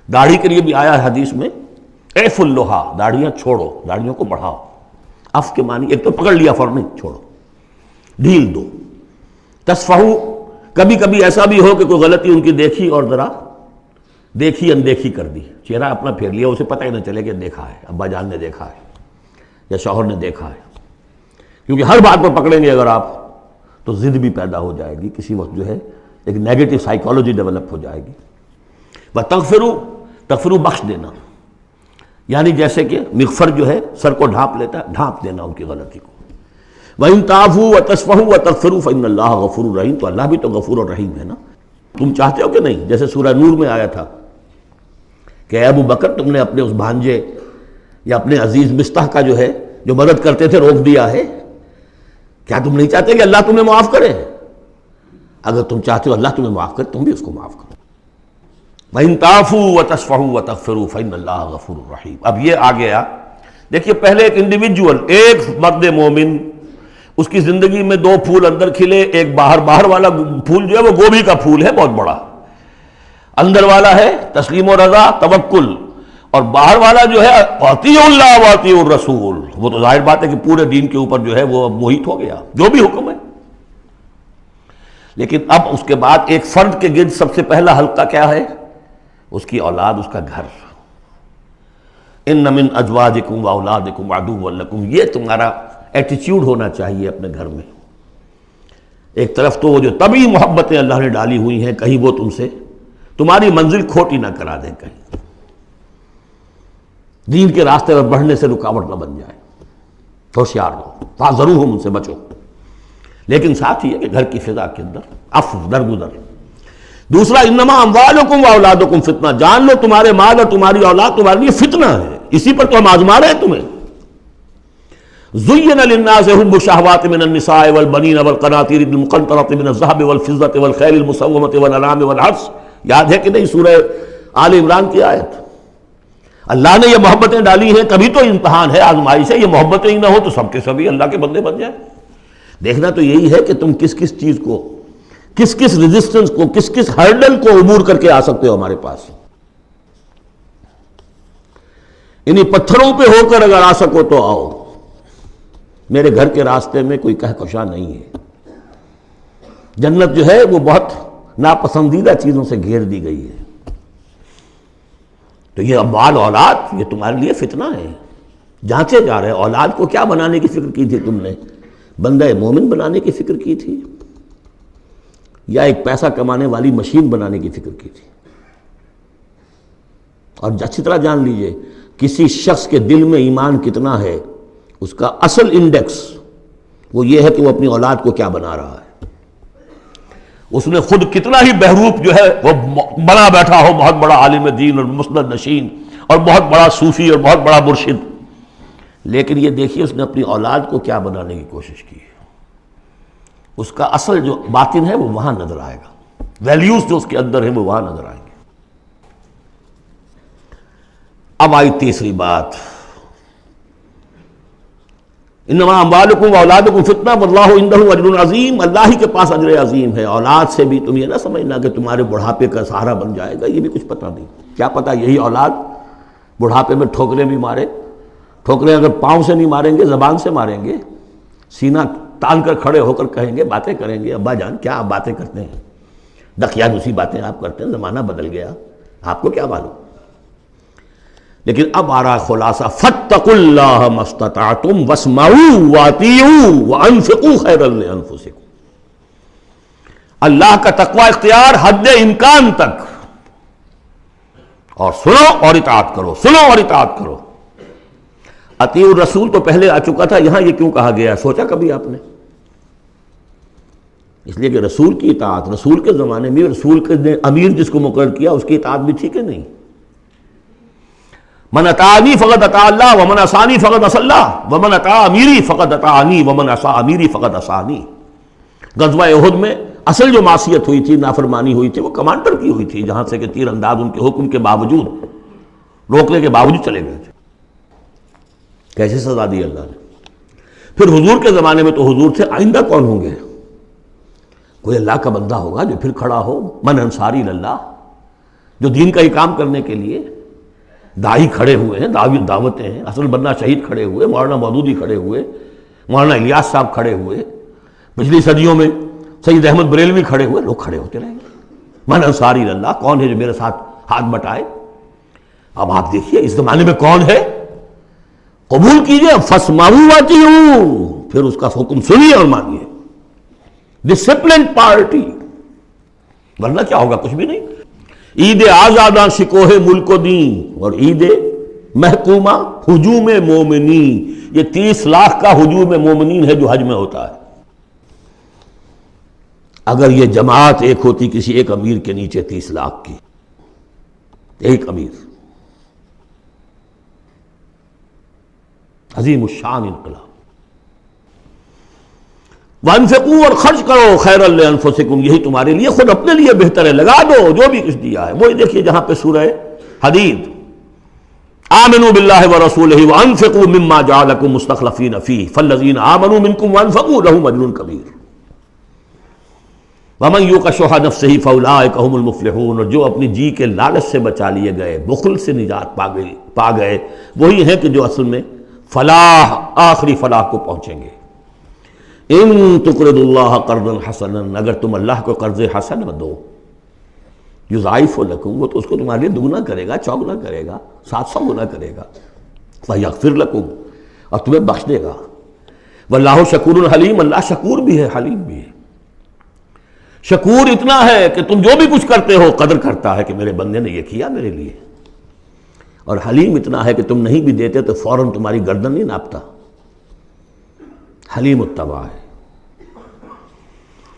داڑھی کے لیے بھی آیا ہے حدیث میں، اعف اللحا، داڑھیاں چھوڑو، داڑھیوں کو بڑھاؤ۔ عفو کے معنی ایک تو پکڑ لیا فوراً، چھوڑو، ڈھیل دو۔ تصفحوا، کبھی کبھی ایسا بھی ہو کہ کوئی غلطی ان کی دیکھی اور ذرا دیکھی اندیکھی کر دی، چہرہ اپنا پھیر لیا، اسے پتہ ہی نہ چلے کہ دیکھا ہے، ابا جان نے دیکھا ہے یا شوہر نے دیکھا ہے، کیونکہ ہر بات پر پکڑیں گے اگر آپ تو ضد بھی پیدا ہو جائے گی، کسی وقت جو ہے ایک نیگیٹو سائیکالوجی ڈیولپ ہو جائے گی۔ وَتَغْفِرُوا، تغفروا بخش دینا، یعنی جیسے کہ مغفر جو ہے سر کو ڈھانپ لیتا ہے، ڈھانپ دینا ان کی غلطی کو۔ وَإِن تَعْفُوا وَتَصْفَحُوا وَتَغْفِرُوا فَإِنَّ اللَّهَ غَفُورٌ رَحِيمٌ، تو اللہ بھی تو غفور اور رحیم ہے نا۔ تم چاہتے ہو کہ نہیں، جیسے سورہ نور میں آیا تھا کہ اے ابو بکر تم نے اپنے اس بھانجے یا اپنے عزیز مستح کا جو ہے جو مدد کرتے تھے روک دیا ہے، کیا تم نہیں چاہتے کہ اللہ تمہیں معاف کرے؟ اگر تم چاہتے ہو اللہ تمہیں معاف کرے، تم بھی اس کو معاف کرو۔ وَإِن تَعْفُوا وَتَصْفَحُوا وَتَغْفِرُوا فَإِنَّ اللَّهَ غَفُورٌ رَحِيمٌ۔ اب یہ آ گیا، دیکھیے پہلے ایک انڈیویجول، ایک مرد مومن، اس کی زندگی میں دو پھول اندر کھلے، ایک باہر والا پھول جو ہے وہ گوبھی کا پھول ہے بہت بڑا، اندر والا ہے تسلیم و رضا، توکل، اور باہر والا جو ہے اطیعوا اللہ واطیعوا الرسول، وہ تو ظاہر بات ہے کہ پورے دین کے اوپر جو ہے وہ محیط ہو گیا، جو بھی حکم ہے۔ لیکن اب اس کے بعد ایک فرد کے گرد سب سے پہلا حلقہ کیا ہے؟ اس کی اولاد، اس کا گھر۔ ان من ازواجکم واولادکم عدوا لکم، یہ تمہارا ایٹیچیوڈ ہونا چاہیے اپنے گھر میں۔ ایک طرف تو وہ جو طبعی محبتیں اللہ نے ڈالی ہوئی ہیں، کہیں وہ تم سے تمہاری منزل کھوٹی نہ کرا دیں، کہیں دین کے راستے پر بڑھنے سے رکاوٹ نہ بن جائے، ہوشیار ہو، فاحذروہم، ان سے بچو۔ لیکن ساتھ ہی ہے کہ گھر کی فضا کے اندر عفو، درگزر۔ دوسرا انما اموالکم واولادکم فتنہ، جان لو تمہارے مال اور تمہاری اولاد تمہارے لیے فتنہ ہے، اسی پر تو ہم آزما رہے ہیں تمہیں۔ زین للناس حب الشہوات من النساء والبنین والقناطیر المقنطرۃ من الذهب والفضة والخیل المسومۃ والانعام والحرث، یاد ہے کہ نہیں سورہ آل عمران کی آیت؟ اللہ نے یہ محبتیں ڈالی ہیں، کبھی تو امتحان ہے، آزمائش ہے، یہ محبتیں ہی نہ ہو تو سب کے سبھی اللہ کے بندے بن جائیں۔ دیکھنا تو یہی ہے کہ تم کس کس چیز کو، کس کس ریزسٹنس کو، کس کس ہرڈل کو عبور کر کے آ سکتے ہو ہمارے پاس۔ انہی پتھروں پہ ہو کر اگر آ سکو تو آؤ، میرے گھر کے راستے میں کوئی کہکشاں نہیں ہے۔ جنت جو ہے وہ بہت ناپسندیدہ چیزوں سے گھیر دی گئی ہے، تو یہ اموال اولاد یہ تمہارے لیے فتنہ ہے، جانچے جا رہے ہیں۔ اولاد کو کیا بنانے کی فکر کی تھی تم نے؟ بندہ مومن بنانے کی فکر کی تھی یا ایک پیسہ کمانے والی مشین بنانے کی فکر کی تھی؟ اور اچھی طرح جان لیجئے کسی شخص کے دل میں ایمان کتنا ہے اس کا اصل انڈیکس وہ یہ ہے کہ وہ اپنی اولاد کو کیا بنا رہا ہے، اس نے خود کتنا ہی بہروپ جو ہے وہ بنا بیٹھا ہو، بہت بڑا عالم دین اور مسند نشین اور بہت بڑا صوفی اور بہت بڑا مرشد، لیکن یہ دیکھیے اس نے اپنی اولاد کو کیا بنانے کی کوشش کی ہے، اس کا اصل جو باطن ہے وہ وہاں نظر آئے گا، ویلیوز جو اس کے اندر ہیں وہ وہاں نظر آئیں گے۔ اب آئی تیسری بات، انما اموالکم واولادکم فتنہ واللہ عندہ اجر عظیم، اللہ ہی کے پاس اجر عظیم ہے۔ اولاد سے بھی تم یہ نہ سمجھنا کہ تمہارے بڑھاپے کا سہارا بن جائے گا، یہ بھی کچھ پتہ نہیں، کیا پتہ یہی اولاد بڑھاپے میں ٹھوکریں بھی مارے، ٹھوکریں اگر پاؤں سے نہیں ماریں گے زبان سے ماریں گے، سینہ تان کر کھڑے ہو کر کہیں گے، باتیں کریں گے، ابا جان کیا آپ باتیں کرتے ہیں، دقیانوسی باتیں آپ کرتے ہیں، زمانہ بدل گیا، آپ کو کیا معلوم۔ لیکن اب آ رہا خلاصہ، فاتقوا اللہ ما استطعتم واسمعوا واطیعوا وانفقوا خیرا لانفسکم، اللہ کا تقوی اختیار حد امکان تک، اور سنو اور اطاعت کرو، سنو اور اطاعت کرو۔ اطیعوا الرسول تو پہلے آ چکا تھا، یہاں یہ کیوں کہا گیا، سوچا کبھی آپ نے؟ اس لیے کہ رسول کی اطاعت، رسول کے زمانے میں رسول کے امیر جس کو مقرر کیا اس کی اطاعت بھی تھی کہ نہیں؟ من اطاعنی فقد اطاع اللہ ومن عصانی فقد عصى اللہ ومن اطاع امیری فقد اطاعنی ومن عصى امیری فقد عصانی۔ غزوہ احد میں اصل جو معصیت ہوئی تھی، نافرمانی ہوئی تھی، وہ کمانڈر کی ہوئی تھی، جہاں سے کہ تیر انداز ان کے حکم کے باوجود، روکنے کے باوجود چلے گئے تھے۔ کیسے سزا دی اللہ نے۔ پھر حضور کے زمانے میں تو حضور تھے، آئندہ کون ہوں گے؟ کوئی اللہ کا بندہ ہوگا جو پھر کھڑا ہو، من انصاری اللہ، جو دین کا ہی کام کرنے کے لیے داعی کھڑے ہوئے ہیں، دعوتیں ہیں، اصل بندہ شہید کھڑے ہوئے، مولانا مودودی کھڑے ہوئے، مولانا الیاس صاحب کھڑے ہوئے، پچھلی صدیوں میں سید احمد بریلوی کھڑے ہوئے، لوگ کھڑے ہوتے رہیں گے۔ من انصاری اللہ، کون ہے جو میرے ساتھ ہاتھ بٹائے؟ اب آپ دیکھیے اس زمانے میں کون ہے، قبول کیجئے، فاسمعوا واطیعوا، پھر اس کا حکم سنیے اور مانیے، ڈسپلن پارٹی، ورنہ کیا ہوگا؟ کچھ بھی نہیں۔ عید آزاداں شکوہ ملک و دین اور عید محکومہ ہجوم مومنین، یہ 30 لاکھ کا ہجوم مومنین ہے جو حج میں ہوتا ہے۔ اگر یہ جماعت ایک ہوتی کسی ایک امیر کے نیچے 30 لاکھ کی، ایک امیر، عظیم الشان انقلاب۔ وانفقوا، اور خرچ کرو، خیرا لانفسکم، یہی تمہارے لیے، خود اپنے لیے بہتر ہے، لگا دو جو بھی کچھ دیا ہے۔ وہی دیکھیے جہاں پہ سورہ حدید، آمنوا باللہ ورسولہ وانفقوا مما جعلکم مستخلفین فیہ فالذین آمنوا منکم وانفقوا لہم اجر کبیر ومن یوق شح نفسہ فاولئک ھم المفلحون، اور جو اپنی جی کے لالچ سے بچا لیے گئے، بخل سے نجات پا گئے، وہی ہیں کہ جو اصل میں فلاح، آخری فلاح کو پہنچیں گے۔ ان تقرض اللہ قرضا حسنا، اگر تم اللہ کو قرض حسن دو، یضاعف لکم، وہ تو اس کو تمہارے لیے دگنا کرے گا، چوگنا کرے گا، 700 گنا کرے گا، فیغفر لکم، اور تمہیں بخش دے گا۔ واللہ شکور حلیم، اللہ شکور بھی ہے، حلیم بھی ہے۔ شکور اتنا ہے کہ تم جو بھی کچھ کرتے ہو قدر کرتا ہے کہ میرے بندے نے یہ کیا میرے لیے، اور حلیم اتنا ہے کہ تم نہیں بھی دیتے تو فوراً تمہاری گردن نہیں ناپتا، حلیم التوا ہے۔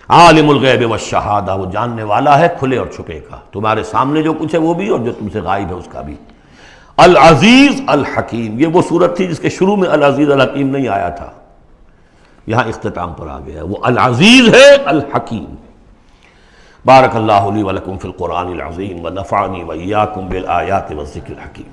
عالم الغیب والشہادہ، وہ جاننے والا ہے کھلے اور چھپے کا، تمہارے سامنے جو کچھ ہے وہ بھی اور جو تم سے غائب ہے اس کا بھی۔ العزیز الحکیم، یہ وہ صورت تھی جس کے شروع میں العزیز الحکیم نہیں آیا تھا، یہاں اختتام پر آ گیا، وہ العزیز ہے الحکیم۔ بارک اللہ لی ولکم فی القرآن العظیم ونفعنی وإیاکم بالآیات والذکر الحکیم۔